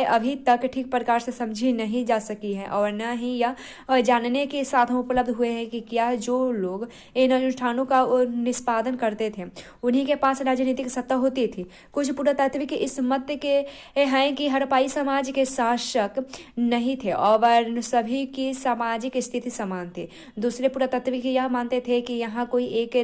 S1: अभी तक ठीक प्रकार से समझी नहीं जा सकी है और न ही यह जानने के साधन उपलब्ध हुए हैं कि क्या जो लोग इन अनुष्ठानों का निष्पादन करते थे उन्हीं के पास राजनीतिक सत्ता होती थी। कुछ पुरातात्विक इस मत के हैं कि हड़प्पाई समाज के शासक नहीं थे और सभी की सामाजिक स्थिति समान थी। दूसरे पुरातात्विक यह मानते थे कि यहाँ कोई एक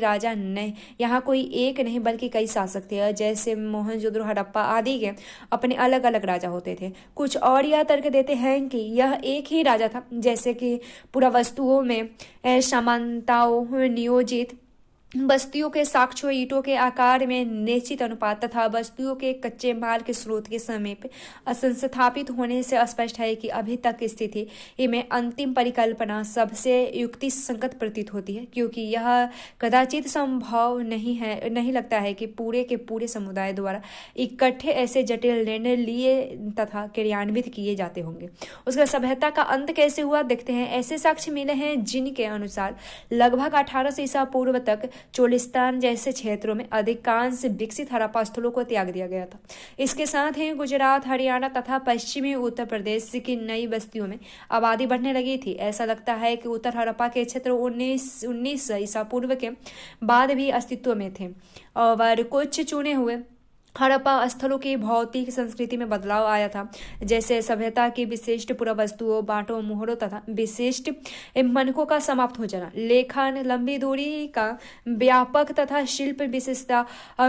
S1: नहीं बल्कि कई शासक थे, जैसे मोहनजोदड़ो, हड़प्पा आदि के अपने अलग अलग राजा होते थे। कुछ और यह तर्क देते हैं कि यह एक ही राजा था, जैसे कि पुरावस्तुओं में समानताओं, नियोजित बस्तियों के साक्ष्यों, ईंटों के आकार में निश्चित अनुपात तथा वस्तुओं के कच्चे माल के स्रोत के समीप संस्थापित होने से स्पष्ट है कि अभी तक स्थिति में अंतिम परिकल्पना सबसे युक्तिसंगत प्रतीत होती है, क्योंकि यह कदाचित संभव नहीं लगता है कि पूरे के पूरे समुदाय द्वारा इकट्ठे ऐसे जटिल निर्णय लिए तथा क्रियान्वित किए जाते होंगे। उसका सभ्यता का अंत कैसे हुआ देखते हैं। ऐसे साक्ष्य मिले हैं जिनके अनुसार लगभग 1800 ईसा पूर्व तक चोलिस्तान जैसे क्षेत्रों में अधिकांश विकसित हड़प्पा स्थलों को त्याग दिया गया था। इसके साथ ही गुजरात, हरियाणा तथा पश्चिमी उत्तर प्रदेश की नई बस्तियों में आबादी बढ़ने लगी थी। ऐसा लगता है कि उत्तर हड़प्पा के क्षेत्र 19 ईसा पूर्व के बाद भी अस्तित्व में थे और कुछ चुने हुए हड़प्पा स्थलों की भौतिक संस्कृति में बदलाव आया था, जैसे सभ्यता की विशिष्ट पुरावस्तुओं, बाटों, मुहरों तथा विशिष्ट मनकों का समाप्त हो जाना, लेखन, लंबी दूरी का व्यापक तथा शिल्प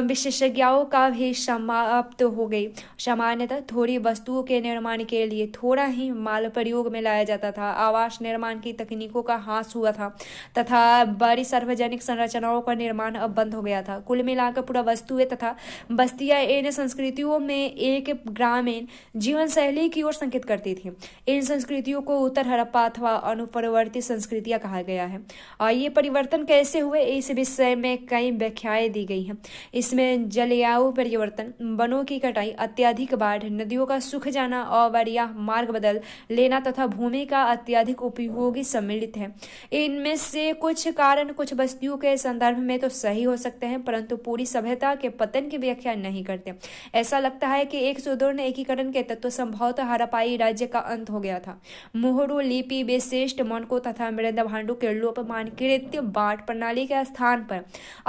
S1: विशेषज्ञों का भी समाप्त हो गई। सामान्यतः थोड़ी वस्तुओं के निर्माण के लिए थोड़ा ही माल प्रयोग में लाया जाता था। आवास निर्माण की तकनीकों का ह्रास हुआ था तथा बड़ी सार्वजनिक संरचनाओं का निर्माण अब बंद हो गया था। कुल मिलाकर पुरावस्तुएं तथा बस्तियां इन संस्कृतियों में एक ग्रामीण जीवन शैली की ओर संकेत करती थी। इन संस्कृतियों को उत्तर हड़प्पा अथवा अनुपरवर्ती संस्कृतियां कहा गया है। और ये परिवर्तन कैसे हुए, इस विषय में कई व्याख्याएं दी गई हैं। इसमें जलवायु परिवर्तन, वनों की कटाई, अत्यधिक बाढ़, नदियों का सूख जाना और या मार्ग बदल लेना तथा भूमि का अत्यधिक उपयोगी सम्मिलित है। इनमें से कुछ कारण कुछ बस्तियों के संदर्भ में तो सही हो सकते हैं, परंतु पूरी सभ्यता के पतन की व्याख्या नहीं करते। ऐसा लगता है कि एक सुदृढ़ एकीकरण के तत्व संभवतः हड़प्पाई राज्य का अंत हो गया था। मुहुरु लिपि विशिष्ट मनको तथा मृदभांडु के लोप, मानकीकृत बाट प्रणाली के स्थान पर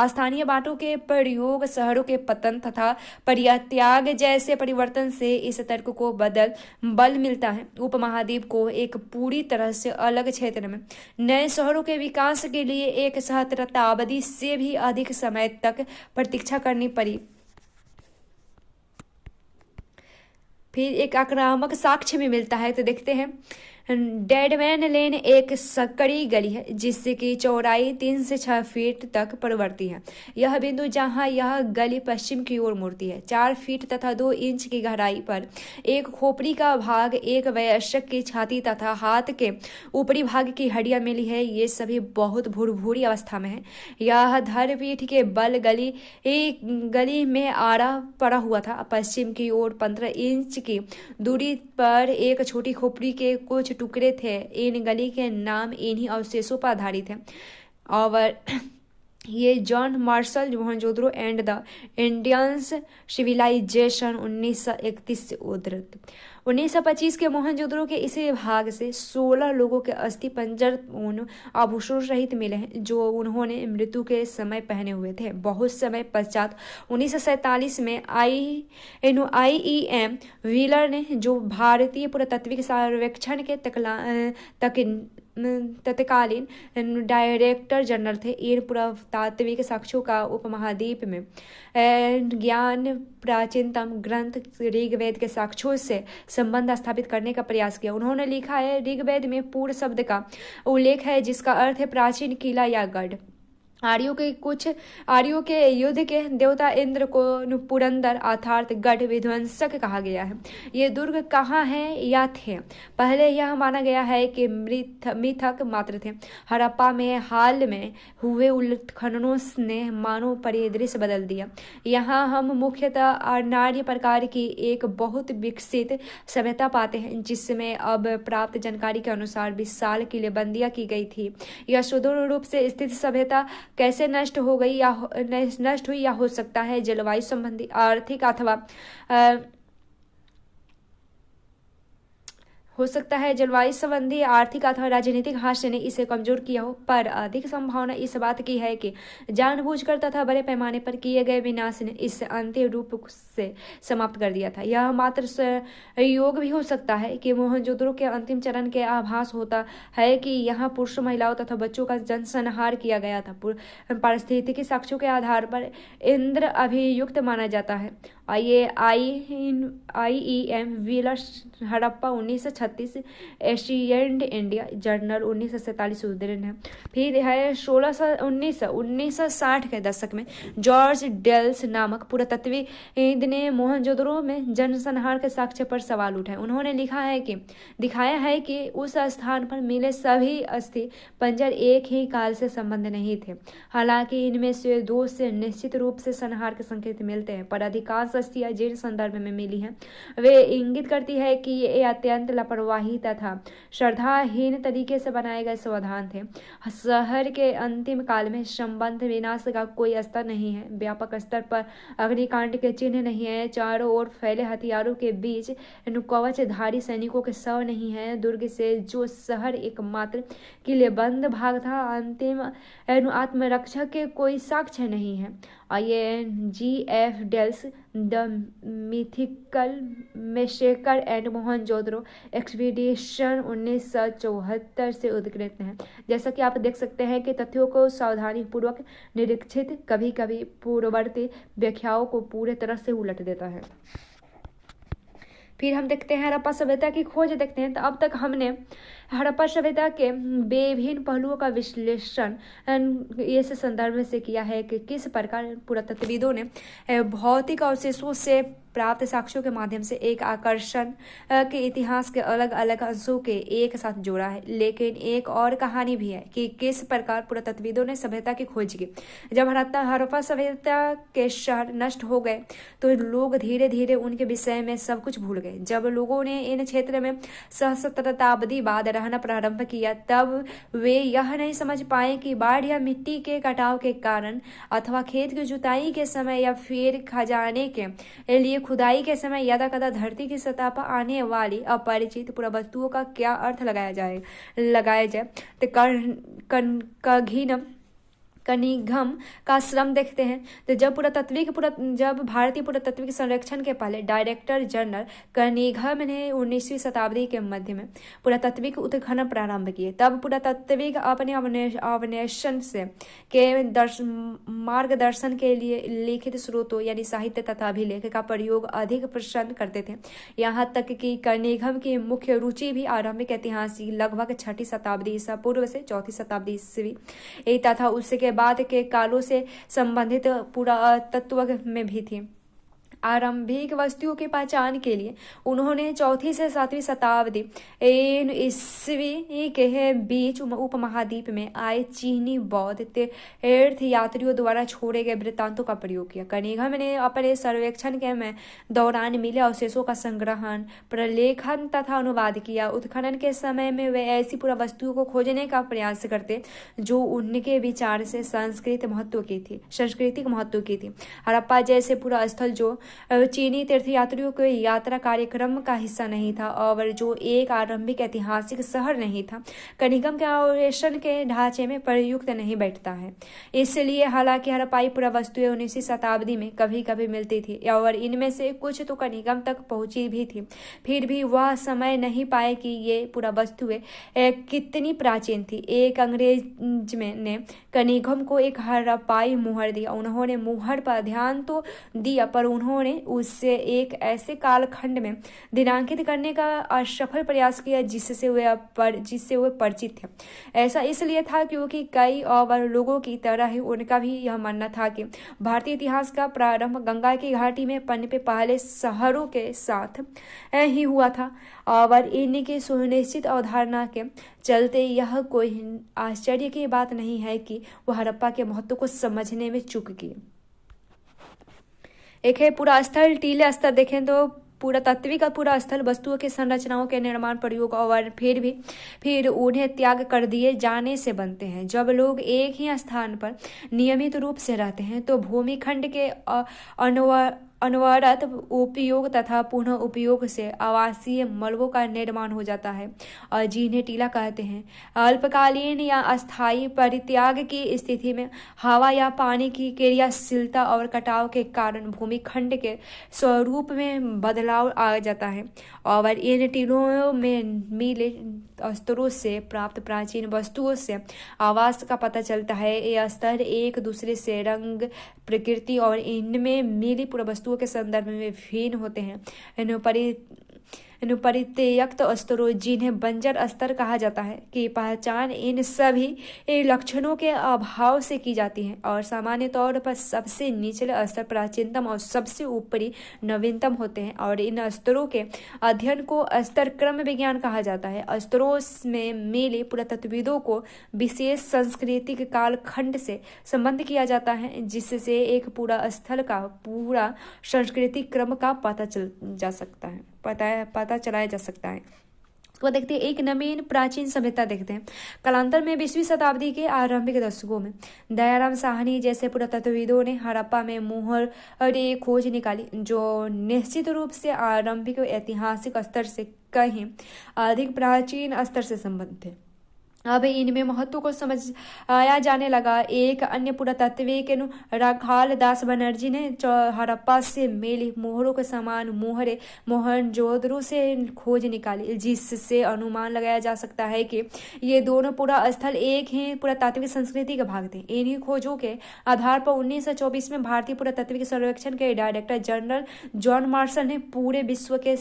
S1: स्थानीय बाटों के प्रयोग, शहरों के पतन तथा परित्याग जैसे परिवर्तन से इस तर्क को बल मिलता है। उपमहाद्वीप को एक पूरी तरह से अलग क्षेत्र में नए शहरों के विकास के लिए एक सहस्राब्दी से भी अधिक समय तक प्रतीक्षा करनी पड़ी। फिर एक आक्रामक साक्ष्य भी मिलता है, तो देखते हैं। डेडमैन लेन एक सकड़ी गली है जिसकी चौड़ाई 3 से 6 फीट तक परिवर्ती है। यह बिंदु जहां यह गली पश्चिम की ओर मुड़ती है, 4 फीट तथा 2 इंच की गहराई पर एक खोपड़ी का भाग, एक वयस्क की छाती तथा हाथ के ऊपरी भाग की हड्डियां मिली है। ये सभी बहुत भूरी अवस्था में है। यह धर पीठ के बल गली में आड़ा पड़ा हुआ था। पश्चिम की ओर 15 इंच की दूरी पर एक छोटी खोपड़ी के कुछ टुकड़े थे। इन गली के नाम इन्हीं अवशेषों पर आधारित हैं और ये John Marshall Mohenjodaro and the Indians civilisation 1931 से उद्धृत। 1925 के मोहनजोदड़ो के इसी भाग से 16 लोगों के अस्थि पंजर उन आभूषणों सहित मिले हैं जो उन्होंने मृत्यु के समय पहने हुए थे। बहुत समय पश्चात 1947 में IEM व्हीलर ने, जो भारतीय पुरातात्विक सर्वेक्षण के तत्कालीन डायरेक्टर जनरल थे, इन पुरातात्विक साक्ष्यों का उपमहाद्वीप में ज्ञान प्राचीनतम ग्रंथ ऋग्वेद के साक्ष्यों से संबंध स्थापित करने का प्रयास किया। उन्होंने लिखा है, ऋग्वेद में पूर्ण शब्द का उल्लेख है जिसका अर्थ है प्राचीन किला या गढ़। आर्यों के युद्ध के देवता इंद्र को पुरंदर अर्थात गढ़ विध्वंसक कहा गया है। ये दुर्ग कहाँ हैं या थे? पहले यह माना गया है कि मिथक मात्र थे। हड़प्पा में हाल में हुए उत्खननों ने मानव परिदृश्य बदल दिया। यहाँ हम मुख्यतः अनार्य प्रकार की एक बहुत विकसित सभ्यता पाते हैं जिसमें अब प्राप्त जानकारी के अनुसार विशाल किलेबंदियां की गई थी। यह सुदृढ़ रूप से स्थित सभ्यता कैसे नष्ट हुई या हो सकता है जलवायु संबंधी, आर्थिक अथवा हो सकता है जलवायु संबंधी, आर्थिक अथवा राजनीतिक हास्य ने इसे कमजोर किया हो, पर अधिक संभावना इस बात की है कि जानबूझकर तथा बड़े पैमाने पर किए गए विनाश ने इसे अंतिम रूप से समाप्त कर दिया था। यह मात्र संयोग भी हो सकता है कि मोहनजोदड़ो के अंतिम चरण के आभास होता है कि यहाँ पुरुषों, महिलाओं तथा बच्चों का जनसंहार किया गया था। पारिस्थितिकी साक्ष्यों के आधार पर इंद्र अभियुक्त माना जाता है। IEM wheeler Harappa 1936, ancient India journal 1947 उद्धरण है। फिर है 1960 के दशक में जॉर्ज डेल्स नामक पुरातत्वविद ने मोहनजोदड़ो में जनसंहार के साक्ष्य पर सवाल उठाए। उन्होंने दिखाया है कि उस स्थान पर मिले सभी अस्थि पंजर एक ही काल से संबंध नहीं थे। हालांकि इनमें से 2 से निश्चित रूप से संहार के संकेत मिलते हैं, पर अधिकांश अस्थियां जिन संदर्भ में मिली हैं वे इंगित करती है कि ये अत्यंत लापरवाही तथा श्रद्धाहीन तरीके से बनाए गए समाधान थे। शहर के अंतिम काल में संबंध विनाश का कोई स्तर नहीं है। व्यापक स्तर पर अग्निकांड के चिन्ह नहीं है। चारों ओर फैले हथियारों के बीच कवचधारी सैनिकों के शव नहीं है। दुर्ग से जो शहर एकमात्र किलेबंद भाग था, अंतिम आत्मरक्षा के कोई साक्ष्य नहीं है। GF Dales the mythical massacre एंड मोहनजोदड़ो एक्सपीडिशन 1974 से उद्धृत है। जैसा कि आप देख सकते हैं कि तथ्यों को सावधानी पूर्वक निरीक्षित कभी कभी पूर्ववर्ती व्याख्याओं को पूरे तरह से उलट देता है। फिर हम देखते हैं हड़प्पा सभ्यता की खोज देखते हैं। तो अब तक हमने हड़प्पा सभ्यता के विभिन्न पहलुओं का विश्लेषण इस संदर्भ से किया है कि किस प्रकार पुरातत्वविदों ने भौतिक अवशेषों से प्राप्त साक्ष्यों के माध्यम से एक आकर्षण के इतिहास के अलग अलग अंशों के एक साथ जोड़ा है। लेकिन एक और कहानी भी है कि किस प्रकार पुरातत्वविदों ने सभ्यता की खोज की। जब हड़प्पा सभ्यता के शहर नष्ट हो गए तो लोग धीरे धीरे उनके विषय में सब कुछ भूल गए। जब लोगों ने इन क्षेत्र में सहस्त्राब्दी बाद रहना प्रारंभ किया तब वे यह नहीं समझ पाए कि बाढ़ या मिट्टी के कटाव के कारण अथवा खेत की जुताई के समय या फिर खजाने के लिए खुदाई के समय यदा कदा धरती की सतह पर आने वाली अपरिचित पुरावस्तुओं का क्या अर्थ लगाया जाए तो कनिघम का श्रम देखते हैं। तो जब भारतीय पुरातत्विक संरक्षण के पहले डायरेक्टर जनरल कनिघम ने 19वीं शताब्दी के मध्य में पुरातत्विक उत्खनन प्रारंभ किए, तब पुरातत्विक अपने अन्वेषण से के मार्गदर्शन के लिए लिखित स्रोतों यानी साहित्य तथा अभिलेख का प्रयोग अधिक पसंद करते थे। यहाँ तक कि कनिघम की मुख्य रुचि भी आरंभिक ऐतिहासिक लगभग 6ठी शताब्दी ईसा पूर्व से 4ठी शताब्दी ईस्वी तथा उसके बाद के कालों से संबंधित पुरातत्व में भी थी। आरंभिक वस्तुओं की पहचान के लिए उन्होंने 4वीं से 7वीं शताब्दी ईस्वी के बीच उपमहाद्वीप में आए चीनी बौद्ध तीर्थ यात्रियों द्वारा छोड़े गए वृत्तांतों का प्रयोग किया। कनिघम ने अपने सर्वेक्षण के दौरान मिले अवशेषों का संग्रहण, प्रलेखन तथा अनुवाद किया। उत्खनन के समय में वे ऐसी पुरावस्तुओं को खोजने का प्रयास करते जो उनके विचार से सांस्कृतिक महत्व की थी। हड़प्पा जैसे पुरा स्थल जो चीनी तीर्थयात्रियों के यात्रा कार्यक्रम का हिस्सा नहीं था और जो एक आरंभिक ऐतिहासिक शहर नहीं था, कनिघम के अन्वेषण के ढांचे में प्रयुक्त नहीं बैठता है। इसलिए हालांकि हड़प्पाई पुरावस्तुएं 19वीं शताब्दी में कभी कभी मिलती थी और इनमें से कुछ तो कनिघम तक पहुंची भी थी, फिर भी वह समय नहीं पाए कि ये पुरावस्तुएं कितनी प्राचीन थी। एक अंग्रेज ने कनिघम को एक हड़प्पाई मुहर दिया। उन्होंने मुहर पर ध्यान तो दिया पर उन्होंने उससे एक ऐसे कालखंड में दिनांकित करने का असफल प्रयास किया जिससे वे परिचित थे। ऐसा इसलिए था क्योंकि कई और लोगों की तरह ही उनका भी यह मानना था कि भारतीय इतिहास का प्रारंभ गंगा की घाटी में पनपे पहले शहरों के साथ ही हुआ था और इनकी सुनिश्चित अवधारणा के चलते यह कोई आश्चर्य की बात नहीं है कि वह हड़प्पा के महत्व को समझने में चूक गए। एक है पूरा स्थल टीले स्तर देखें तो पुरातात्विक पूरा स्थल वस्तुओं के संरचनाओं के निर्माण, प्रयोग और फिर उन्हें त्याग कर दिए जाने से बनते हैं। जब लोग एक ही स्थान पर नियमित रूप से रहते हैं तो भूमिखंड के अनवरत उपयोग तथा पुनः उपयोग से आवासीय मलबों का निर्माण हो जाता है और जिन्हें टीला कहते हैं। अल्पकालीन या अस्थायी परित्याग की स्थिति में हवा या पानी की क्रियाशीलता और कटाव के कारण भूमिखंड के स्वरूप में बदलाव आ जाता है और इन टीलों में मिले स्तरों से प्राप्त प्राचीन वस्तुओं से आवास का पता चलता है। ये स्तर एक दूसरे से रंग, प्रकृति और इनमें मिली पुरावस्तुओं के संदर्भ में भिन्न होते हैं। परित्यक्त स्तरों जिन्हें बंजर स्तर कहा जाता है की पहचान इन सभी लक्षणों के अभाव से की जाती है और सामान्य तौर पर सबसे निचले स्तर प्राचीनतम और सबसे ऊपरी नवीनतम होते हैं और इन स्तरों के अध्ययन को स्तर क्रम विज्ञान कहा जाता है। स्तरों में मिले पुरातत्वविदों को विशेष सांस्कृतिक कालखंड से संबंध किया जाता है जिससे एक पूरा स्थल का पूरा सांस्कृतिक क्रम का पता चलाया जा सकता है। तो देखते हैं एक नवीन प्राचीन सभ्यता देखते हैं। कालांतर में 20वीं शताब्दी के आरंभिक दशकों में दयाराम साहनी जैसे पुरातत्वविदों ने हड़प्पा में मुहर खोज निकाली जो निश्चित रूप से आरंभिक ऐतिहासिक स्तर से कहीं अधिक प्राचीन स्तर से संबंधित थे। अब इनमें महत्व को समझाया जाने लगा। एक अन्य पुरातत्वविद राखाल दास बनर्जी ने हड़प्पा से मिली मोहरों के समान मोहरे मोहनजोदड़ो से खोज निकाली जिससे अनुमान लगाया जा सकता है कि ये दोनों पूरा स्थल एक ही पुरातात्विक संस्कृति के भाग थे। इन्हीं खोजों के आधार पर 1924 में भारतीय पुरातत्विक सर्वेक्षण के डायरेक्टर जनरल जॉन मार्शल ने पूरे विश्व के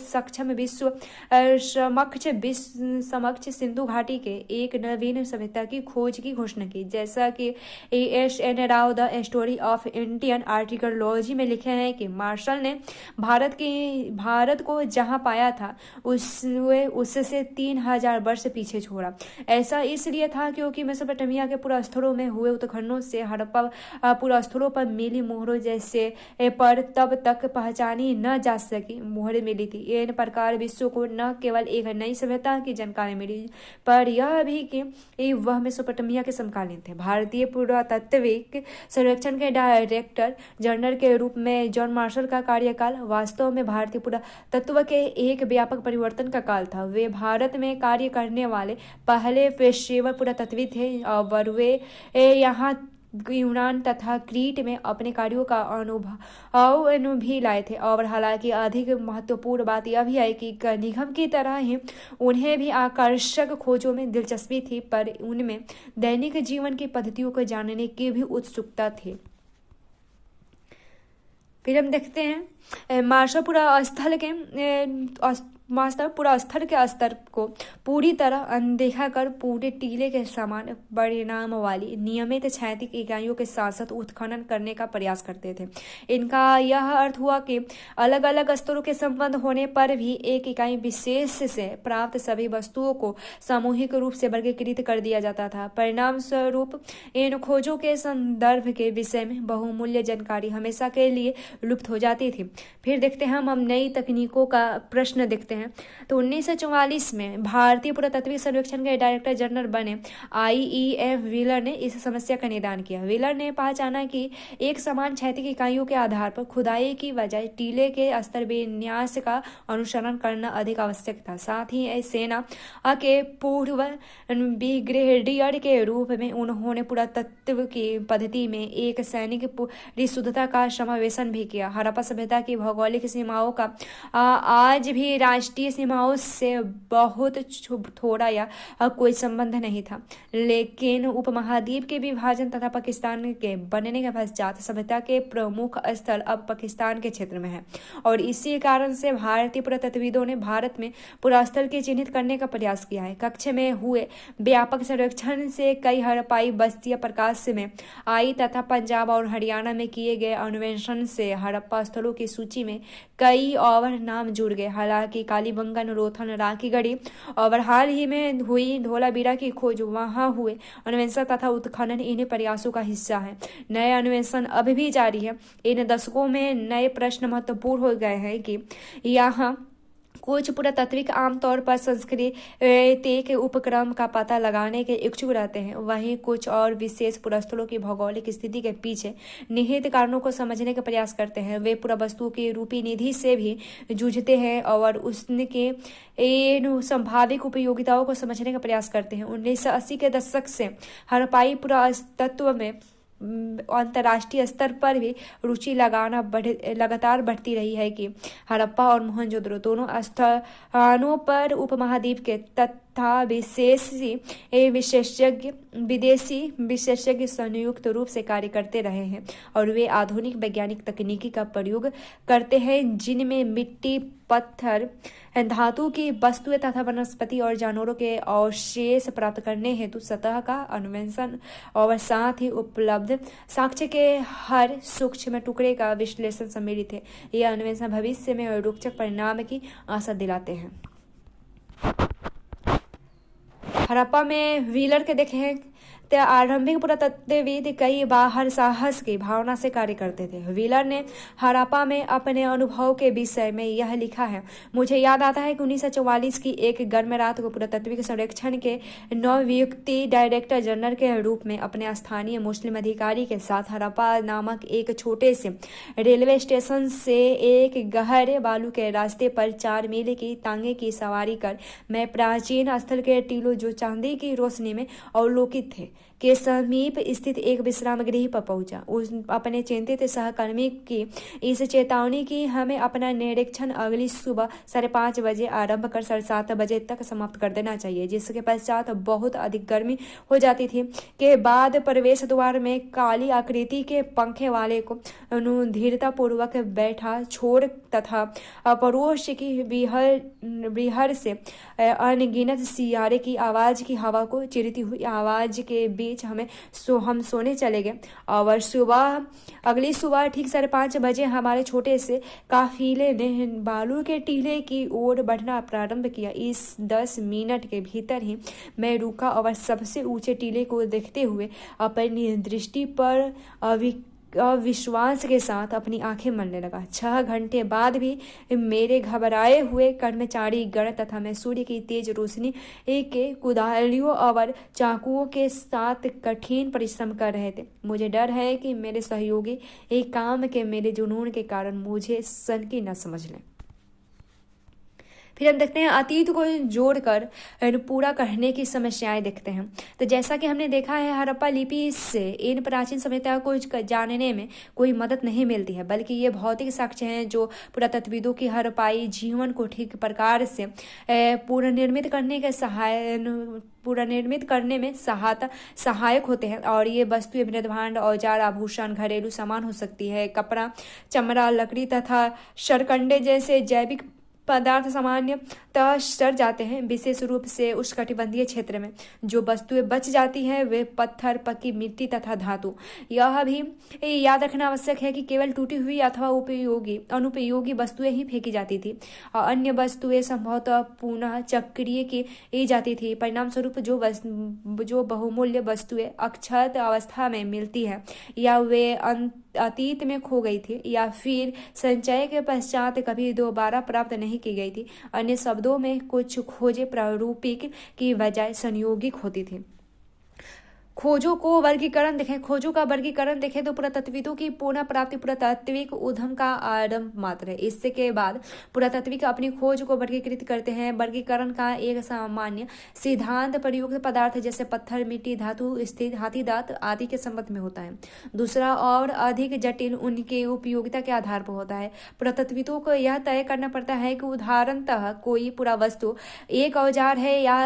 S1: समक्ष सिंधु घाटी के एक नवीन सभ्यता की खोज की घोषणा की। जैसा कि ESN Rao the story of Indian archaeology में लिखे हैं कि मार्शल ने भारत को जहां पाया था उससे 3000 वर्ष पीछे छोड़ा। ऐसा इसलिए था क्योंकि मेसोपोटामिया के पुरास्थलों में हुए उत्खननों से हड़प्पा पुरास्थलों पर मिली मोहरों जैसे पर तब तक पहचानी न जा सकी मोहरें मिली थी। इन प्रकार विश्व को न केवल एक नई सभ्यता की जानकारी मिली पर यह भी कि वह मेसोपोटामिया के समकालीन थे। भारतीय पुरातात्विक सर्वेक्षण के डायरेक्टर जनरल के रूप में जॉन मार्शल का कार्यकाल वास्तव में भारतीय पुरातत्व के एक व्यापक परिवर्तन का काल था। वे भारत में कार्य करने वाले पहले पेशेवर पुरातत्वविद थे और वे यहाँ यूनान तथा क्रीट में अपने कार्यों का अनुभव भी लाए थे। और हालांकि अधिक महत्वपूर्ण बात यह भी है कि निगम की तरह ही उन्हें भी आकर्षक खोजों में दिलचस्पी थी पर उनमें दैनिक जीवन की पद्धतियों को जानने की भी उत्सुकता थी। फिर हम देखते हैं मार्शल पुरा स्थल के स्तर को पूरी तरह अनदेखा कर पूरे टीले के समान परिणाम वाली नियमित क्षैतिज इकाइयों के साथ साथ उत्खनन करने का प्रयास करते थे। इनका यह अर्थ हुआ कि अलग अलग स्तरों के संबंध होने पर भी एक इकाई विशेष से प्राप्त सभी वस्तुओं को सामूहिक रूप से वर्गीकृत कर दिया जाता था। परिणाम स्वरूप इन खोजों के संदर्भ के विषय में बहुमूल्य जानकारी हमेशा के लिए लुप्त हो जाती थी। फिर देखते हैं हम नई तकनीकों का प्रश्न देखते हैं। तो 1944 में भारतीय पुरातत्विक सर्वेक्षण के डायरेक्टर जनरल बने IEF व्हीलर ने इस समस्या का निदान किया। व्हीलर ने पहचाना कि एक समान क्षैतिज इकाइयों के आधार पर खुदाई की बजाय टीले के स्तर विन्यास का अनुसरण करना अधिक आवश्यक था। साथ ही सेना के पूर्व ब्रिगेडियर के रूप में उन्होंने पुरातत्व की पद्धति में एक सैनिक परिशुद्धता का समावेशन भी किया। हड़प्पा सभ्यता की भौगोलिक सीमाओं का आज भी राष्ट्रीय सीमाओं से बहुत थोड़ा या कोई संबंध नहीं था, लेकिन उपमहाद्वीप के विभाजन तथा पाकिस्तान के बनने के पश्चात सभ्यता के प्रमुख स्थल अब पाकिस्तान के क्षेत्र में है और इसी कारण से भारतीय पुरातत्वविदों ने भारत में पुरास्थल के चिन्हित करने का प्रयास किया है। कक्ष में हुए व्यापक सर्वेक्षण से कई हड़प्पाई बस्तियां प्रकाश में आई तथा पंजाब और हरियाणा में किए गए अन्वेषण से हड़प्पा स्थलों की सूची में कई और नाम जुड़ गए। हालांकि कालीबंगन, रोथन, राखीगढ़ी और हाल ही में हुई धोलावीरा की खोज वहां हुए अन्वेषण तथा उत्खनन इन प्रयासों का हिस्सा है। नए अन्वेषण अभी भी जारी है। इन दशकों में नए प्रश्न महत्वपूर्ण हो गए हैं कि यहाँ कुछ पुरातात्विक आमतौर पर सांस्कृतिक उपक्रम का पता लगाने के इच्छुक रहते हैं, वहीं कुछ और विशेष पुरास्थलों की भौगोलिक स्थिति के पीछे निहित कारणों को समझने का प्रयास करते हैं। वे पुरावस्तु की रूपी निधि से भी जूझते हैं और उसके संभावित उपयोगिताओं को समझने का प्रयास करते हैं। 1980 के दशक से हड़प्पाई पुरातत्व में अंतर्राष्ट्रीय स्तर पर भी रुचि लगातार बढ़ती रही है कि हड़प्पा और मोहनजोदड़ो दोनों स्थानों पर उपमहाद्वीप के तथा विदेशी विशेषज्ञ संयुक्त रूप से कार्य करते रहे हैं और वे आधुनिक वैज्ञानिक तकनीकी का प्रयोग करते हैं जिनमें मिट्टी, पत्थर, धातु की वस्तुएं तथा वनस्पति और जानवरों के अवशेष प्राप्त करने हेतु सतह का अन्वेषण और साथ ही उपलब्ध साक्ष्य के हर सूक्ष्म टुकड़े का विश्लेषण सम्मिलित है। यह अन्वेषण भविष्य में रोचक परिणाम की आशा दिलाते हैं। हड़प्पा में व्हीलर के देखे हैं आरंभिक पुरातत्वविद कई बाहर साहस की भावना से कार्य करते थे। व्हीलर ने हड़प्पा में अपने अनुभव के विषय में यह लिखा है। मुझे याद आता है कि 1944 की एक गर्म रात को पुरातत्विक सर्वेक्षण के नवनियुक्त डायरेक्टर जनरल के रूप में अपने स्थानीय मुस्लिम अधिकारी के साथ हड़प्पा नामक एक छोटे से रेलवे स्टेशन से एक गहरे बालू के रास्ते पर 4 मील की तांगे की सवारी कर मैं प्राचीन स्थल के टीलों जो चांदी की रोशनी में अवलोकित थे के समीप स्थित एक विश्राम गृह पर पहुंचा। उस अपने चिंतित सहकर्मी की इस चेतावनी की हमें अपना निरीक्षण अगली सुबह 5:30 बजे आरंभ कर 7:30 बजे तक समाप्त कर देना चाहिए, जिसके पश्चात बहुत अधिक गर्मी हो जाती थी। के बाद प्रवेश द्वार में काली आकृति के पंखे वाले को धीरता पूर्वक बैठा छोड़ तथा पड़ोस की बिहर से अनगिनत सियारे की आवाज की हवा को चिरती हुई आवाज के बीच हम सोने चले गए। और अगली सुबह ठीक 5:30 बजे हमारे छोटे से काफिले ने बालू के टीले की ओर बढ़ना प्रारंभ किया। इस 10 मिनट के भीतर ही मैं रुका और सबसे ऊंचे टीले को देखते हुए अपनी दृष्टि पर अविश्वास के साथ अपनी आंखें मलने लगा। 6 घंटे बाद भी मेरे घबराए हुए कर्मचारी गण तथा मैं सूर्य की तेज रोशनी के कुदालियों और चाकुओं के साथ कठिन परिश्रम कर रहे थे। मुझे डर है कि मेरे सहयोगी एक काम के मेरे जुनून के कारण मुझे सनकी न समझ लें। फिर हम देखते हैं अतीत को जोड़कर पूरा करने की समस्याएं देखते हैं। तो जैसा कि हमने देखा है, हड़प्पा लिपि से इन प्राचीन सभ्यताओं को जानने में कोई मदद नहीं मिलती है, बल्कि ये भौतिक साक्ष्य हैं जो पुरातत्वविदों की हड़प्पाई जीवन को ठीक प्रकार से पुनर्निर्मित करने में सहायक होते हैं। और ये वस्तुएं मृदभांड, औजार, आभूषण, घरेलू सामान हो सकती है। कपड़ा, चमड़ा, लकड़ी तथा शरकंडे जैसे जैविक पदार्थ सामान्यतः सड़ जाते हैं। विशेष रूप से उष्णकटिबंधीय क्षेत्र में जो वस्तुएं बच जाती हैं वे पत्थर, पक्की मिट्टी तथा धातु। यह भी याद रखना आवश्यक है कि केवल टूटी हुई अथवा अनुपयोगी वस्तुएं ही फेंकी जाती थी और अन्य वस्तुएं संभवतः पुनः चक्रीय की जाती थी। परिणाम स्वरूप जो बहुमूल्य वस्तुएं अक्षत अवस्था में मिलती है या वे अतीत में खो गई थी या फिर संचय के पश्चात कभी दोबारा प्राप्त नहीं की गई थी। अन्य शब्दों में कुछ खोजें प्रारूपिक की बजाय संयोगिक होती थी। खोजों का वर्गीकरण देखें तो पुरातत्वविदों की पुनः प्राप्ति पुरातात्विक उद्यम का आरंभ मात्र है। इसके बाद पुरातत्विक अपनी खोज को वर्गीकृत करते हैं। वर्गीकरण का एक सामान्य सिद्धांत प्रयुक्त पदार्थ जैसे पत्थर, मिट्टी, धातु, स्थित हाथी दांत आदि के संबंध में होता है। दूसरा और अधिक जटिल उनके उपयोगिता के आधार पर होता है। पुरातत्वविदों को यह तय करना पड़ता है कि उदाहरणतः कोई पुरा वस्तु एक औजार है या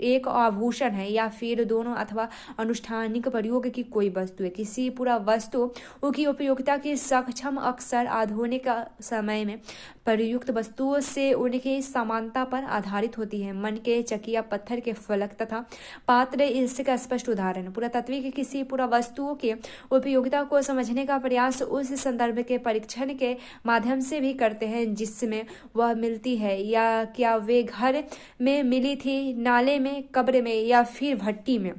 S1: एक आभूषण है या फिर दोनों अथवा अनुष्ठानिक प्रयोग की कोई वस्तु है। किसी पूरा वस्तु की उपयोगिता की सक्षम अक्सर आधुनिक समय में प्रयुक्त वस्तुओं से उनकी समानता पर आधारित होती है। मन के चकिया, पत्थर के फलक तथा पात्र इसका स्पष्ट उदाहरण है। पुरातत्विक किसी पूरा वस्तुओं के उपयोगिता को समझने का प्रयास उस संदर्भ के परीक्षण के माध्यम से भी करते हैं जिसमें वह मिलती है, या क्या वे घर में मिली थी, नाले में, कब्र में या फिर भट्टी में।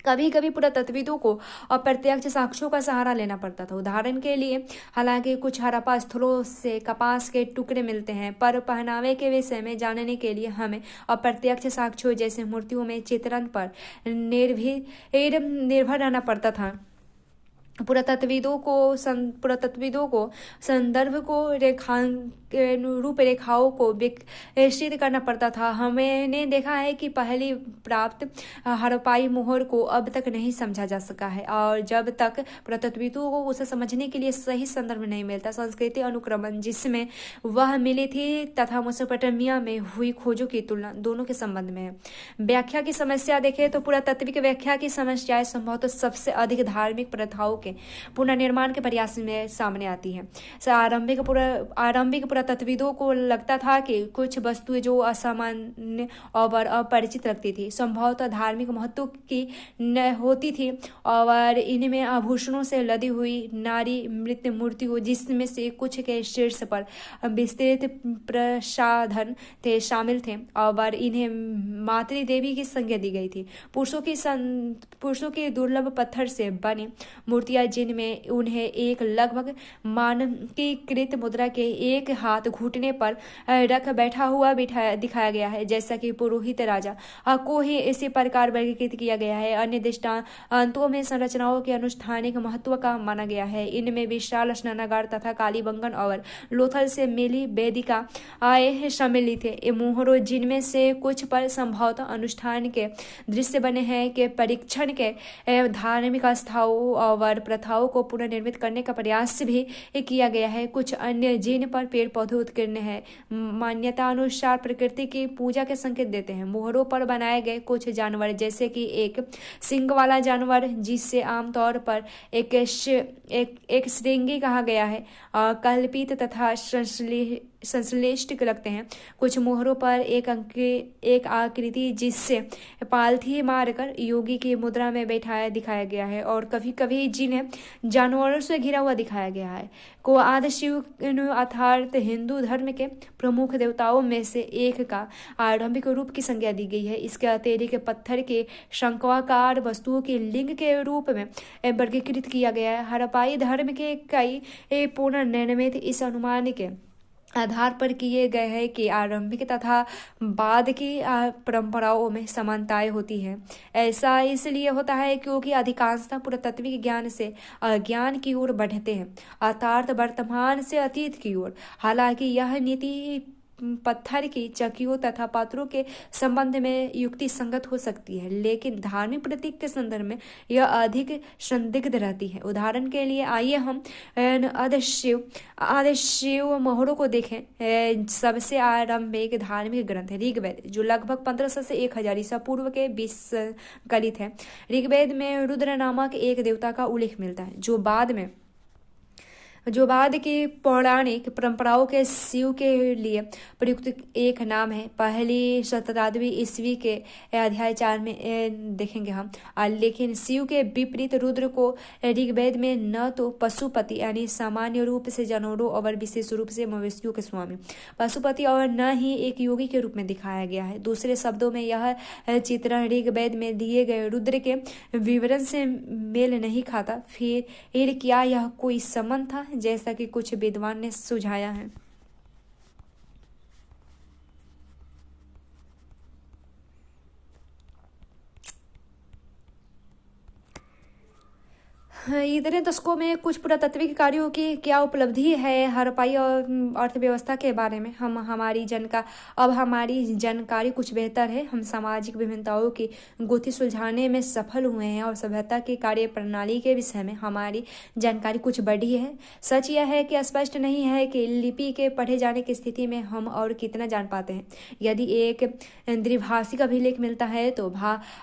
S1: कभी कभी पुरातत्वविदों को अप्रत्यक्ष साक्ष्यों का सहारा लेना पड़ता था। उदाहरण के लिए, हालांकि कुछ हड़प्पा स्थलों से कपास के टुकड़े मिलते हैं, पर पहनावे के विषय में जानने के लिए हमें अप्रत्यक्ष साक्ष्यों जैसे मूर्तियों में चित्रण पर निर्भर रहना पड़ता था। पुरातत्वविदों को संदर्भ को रूपरेखाओं को विकसित करना पड़ता था। हमने देखा है कि पहली प्राप्त हड़प्पाई मोहर को अब तक नहीं समझा जा सका है, और जब तक पुरातत्वविदों को उसे समझने के लिए सही संदर्भ नहीं मिलता। संस्कृति अनुक्रमण जिसमें वह मिली थी तथा मेसोपोटामिया में हुई खोजों की तुलना दोनों के संबंध में है। व्याख्या की समस्या देखें तो पुरातत्विक व्याख्या की समस्याएं संभवतः सबसे अधिक धार्मिक प्रथाओं पुनर्निर्माण के प्रयास में सामने आती है। आरंभिक पुरातत्वविदों को लगता था कि कुछ वस्तुएं जो असामान्य और अपरिचित लगती थी संभवतः धार्मिक महत्व की न होती थी, और इनमें आभूषणों से लदी हुई नारी मृत मूर्तियों जिसमें से कुछ के शीर्ष पर विस्तृत प्रसाधन थे शामिल थे, और इन्हें मातृ देवी की संज्ञा दी गई थी। पुरुषों की दुर्लभ पत्थर से बनी मूर्तियां किया जिनमें उन्हें एक लगभग मानकीकृत मुद्रा के एक हाथ घुटने पर रख बैठा हुआ दिखाया गया है, जैसा कि पुरोहित राजा को ही इसी प्रकार वर्गीकृत किया गया है। अन्य दृष्टांतों में संरचनाओं के अनुष्ठानिक महत्व का माना गया है। इनमें विशाल स्नानागार तथा कालीबंगन और लोथल से मिली वेदिका आए सम्मिलित थे। मोहरों जिनमें से कुछ पर संभवतः अनुष्ठान के दृश्य बने हैं के परीक्षण के धार्मिक आस्थाओं और प्रथाओं को पुनर्निर्मित करने का प्रयास भी किया गया है। कुछ अन्य जिन पर पेड़ पौधे उत्कीर्ण है, मान्यता अनुसार प्रकृति की पूजा के संकेत देते हैं। मोहरों पर बनाए गए कुछ जानवर जैसे कि एक सिंग वाला जानवर जिसे आमतौर पर एक श्रृंगी कहा गया है, कल्पित तथा संश्लिष्ट लगते हैं। कुछ मोहरों पर एक आकृति जिससे पालथी मारकर योगी की मुद्रा में बैठाया दिखाया गया है, और कभी कभी जिन्हें जानवरों से घिरा हुआ दिखाया गया है को आदि शिव अर्थात हिंदू धर्म के प्रमुख देवताओं में से एक का आरंभिक रूप की संज्ञा दी गई है। इसके अतिरिक्त पत्थर के शंक्वाकार वस्तुओं के लिंग के रूप में वर्गीकृत किया गया है। हड़प्पाई धर्म के कई पुनर्निर्मित इस अनुमान के आधार पर किए गए हैं कि आरंभिक तथा बाद की परंपराओं में समानताएं होती हैं। ऐसा इसलिए होता है क्योंकि अधिकांशतः पुरातात्विक ज्ञान से अज्ञान की ओर बढ़ते हैं, अर्थात वर्तमान से अतीत की ओर। हालांकि यह नीति पत्थर की चक्कियों तथा पात्रों के संबंध में युक्ति संगत हो सकती है, लेकिन धार्मिक प्रतीक के संदर्भ में यह अधिक संदिग्ध रहती है। उदाहरण के लिए आइए हम आदिशिव मोहरों को देखें। सबसे आरंभिक धार्मिक ग्रंथ है ऋग्वेद, जो लगभग 1500 से 1000 ईसा पूर्व के बीच संकलित है। ऋग्वेद में रुद्र नामक एक देवता का उल्लेख मिलता है, जो बाद की पौराणिक परंपराओं के शिव के लिए प्रयुक्त एक नाम है। पहली शताब्दी ईस्वी के अध्याय 4 में देखेंगे हम। लेकिन शिव के विपरीत रुद्र को ऋग्वेद में न तो पशुपति यानी सामान्य रूप से जानवरों और विशेष रूप से मवेशियों के स्वामी पशुपति और न ही एक योगी के रूप में दिखाया गया है। दूसरे शब्दों में यह चित्रण ऋग्वेद में दिए गए रुद्र के विवरण से मेल नहीं खाता। फिर क्या यह कोई संबंध था, जैसा कि कुछ विद्वान ने सुझाया है? इतने दशकों में कुछ पुरातात्विक कार्यों की क्या उपलब्धि है हड़प्पाई और अर्थव्यवस्था के बारे में हमारी जानकारी कुछ बेहतर है। हम सामाजिक विभिन्नताओं की गुत्थी सुलझाने में सफल हुए हैं और सभ्यता की कार्य प्रणाली के विषय में हमारी जानकारी कुछ बढ़ी है। सच यह है कि स्पष्ट नहीं है कि लिपि के पढ़े जाने की स्थिति में हम और कितना जान पाते हैं। यदि एक द्विभाषिक अभिलेख मिलता है तो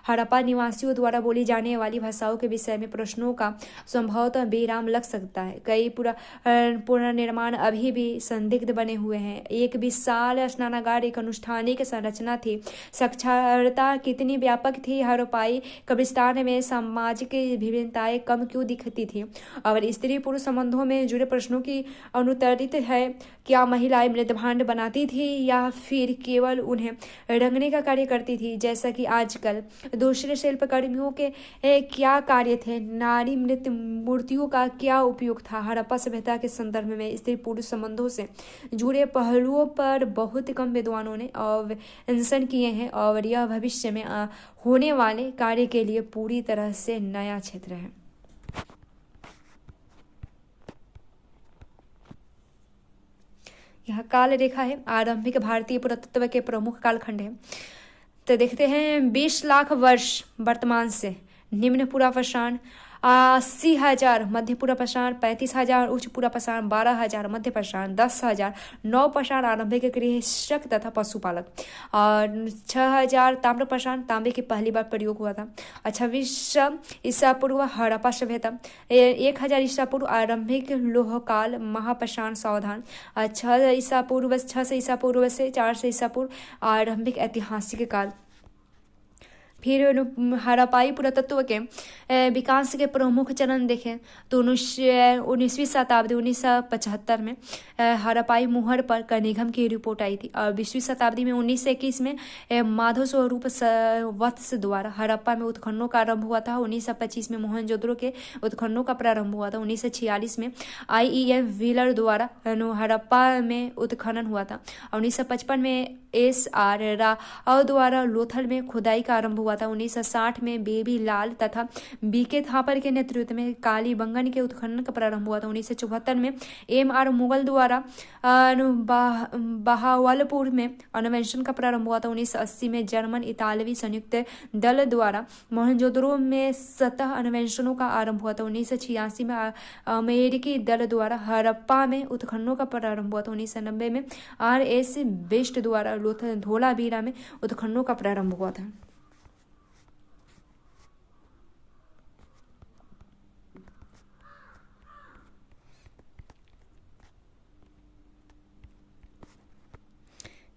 S1: हड़प्पा निवासियों द्वारा बोली जाने वाली भाषाओं के विषय में प्रश्नों का संभवतः विराम लग सकता है। कई पुनर्निर्माण अभी भी संदिग्ध बने हुए हैं। एक विशाल स्नानागार एक अनुष्ठानिक संरचना थी। साक्षरता कितनी व्यापक थी? हड़प्पाई कब्रिस्तान में सामाजिक विभिन्नताएं कम क्यों दिखती थी? और स्त्री पुरुष संबंधों में जुड़े प्रश्नों की अनुत्तरित है। क्या महिलाएं मृतभांड बनाती थी या फिर केवल उन्हें रंगने का कार्य करती थी जैसा कि आजकल? दूसरे शिल्पकर्मियों के क्या कार्य थे? नारी मृत मूर्तियों का क्या उपयोग था? हड़प्पा सभ्यता के संदर्भ में स्त्री पुरुष संबंधों से जुड़े पहलुओं पर बहुत कम विद्वानों ने अन्वेषण किए हैं और यह भविष्य में होने वाले कार्य के लिए पूरी तरह से नया क्षेत्र है। यह काल रेखा है, आरंभिक भारतीय पुरातत्व के प्रमुख कालखंड है। तो देखते हैं 20 लाख वर्ष वर्तमान से निम्न पूरा पाषाण, 80,000 मध्य पूरा पाषाण, 35,000 उच्च पूरा पाषाण, 12,000 मध्य पाषाण, 10,000 नौ पाषाण आरंभिक कृषक तथा पशुपालक, और 6,000 ताम्र पाषाण, तांबे की पहली बार प्रयोग हुआ था। 26 ईसा पूर्व हड़प्पा सभ्यता, 1000 ईसा पूर्व आरंभिक लोहकाल महापाषाण सावधान, 6 ईसा पूर्व से 400 ईसा पूर्व आरंभिक ऐतिहासिक काल। फिर हड़प्पाई पुरातत्व के विकास के प्रमुख चरण देखें तो 19वीं शताब्दी 1975 में हड़प्पाई मुहर पर कनिघम की रिपोर्ट आई थी। और 20वीं शताब्दी में 1921 में माधव स्वरूप वत्स द्वारा हड़प्पा में उत्खननों का आरंभ हुआ था। 1925 में मोहनजोदड़ो के उत्खननों का प्रारंभ हुआ था। 1946 में IEF व्हीलर द्वारा हड़प्पा में उत्खनन हुआ था। 1955 में SR राव द्वारा लोथल में खुदाई का आरंभ हुआ था। 1960 में बेबी लाल तथा BK थापर के नेतृत्व में कालीबंगन के उत्खनन का प्रारंभ हुआ था। 1974 में MR मुगल द्वारा बहावलपुर में अन्वेषण का प्रारंभ हुआ था। 1980 में जर्मन इतालवी संयुक्त दल द्वारा मोहनजोदड़ो में सतह अन्वेषणों का आरंभ हुआ था। 1986 में अमेरिकी दल द्वारा हड़प्पा में उत्खननों का प्रारंभ हुआ था। 1990 में RS बेस्ट द्वारा धोलावीरा में उत्खननों का प्रारंभ हुआ था।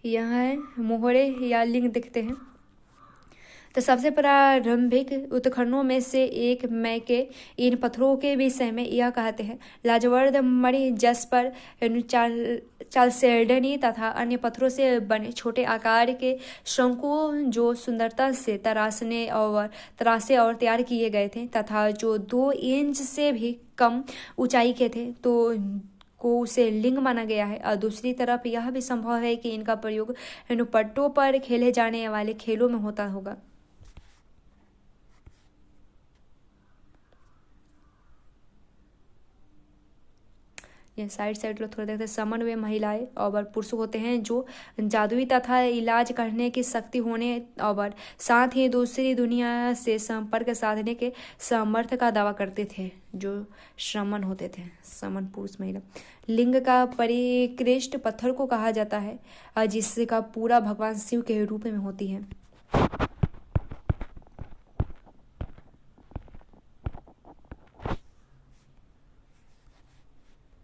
S1: यहाँ है मोहरे या लिंग दिखते हैं। तो सबसे प्रारंभिक उत्खननों में से एक में के इन पत्थरों के विषय में यह कहते हैं लाजवर्द मणि जस्पर चालसेल्डनी तथा अन्य पत्थरों से बने छोटे आकार के शंकु जो सुंदरता से तरासे और तैयार किए गए थे तथा जो 2 इंच से भी कम ऊंचाई के थे को उसे लिंग माना गया है। और दूसरी तरफ यह भी संभव है कि इनका प्रयोग पट्टों पर खेले जाने वाले खेलों में होता होगा। ये साइड लोग थोड़ा देखते हैं। समन वे महिलाएं और पुरुष होते हैं जो जादुई तथा इलाज करने की शक्ति होने और साथ ही दूसरी दुनिया से संपर्क साधने के सामर्थ्य का दावा करते थे, जो श्रमण होते थे। समन पुरुष महिला। लिंग का परिकृष्ट पत्थर को कहा जाता है जिसका पूरा भगवान शिव के रूप में होती है।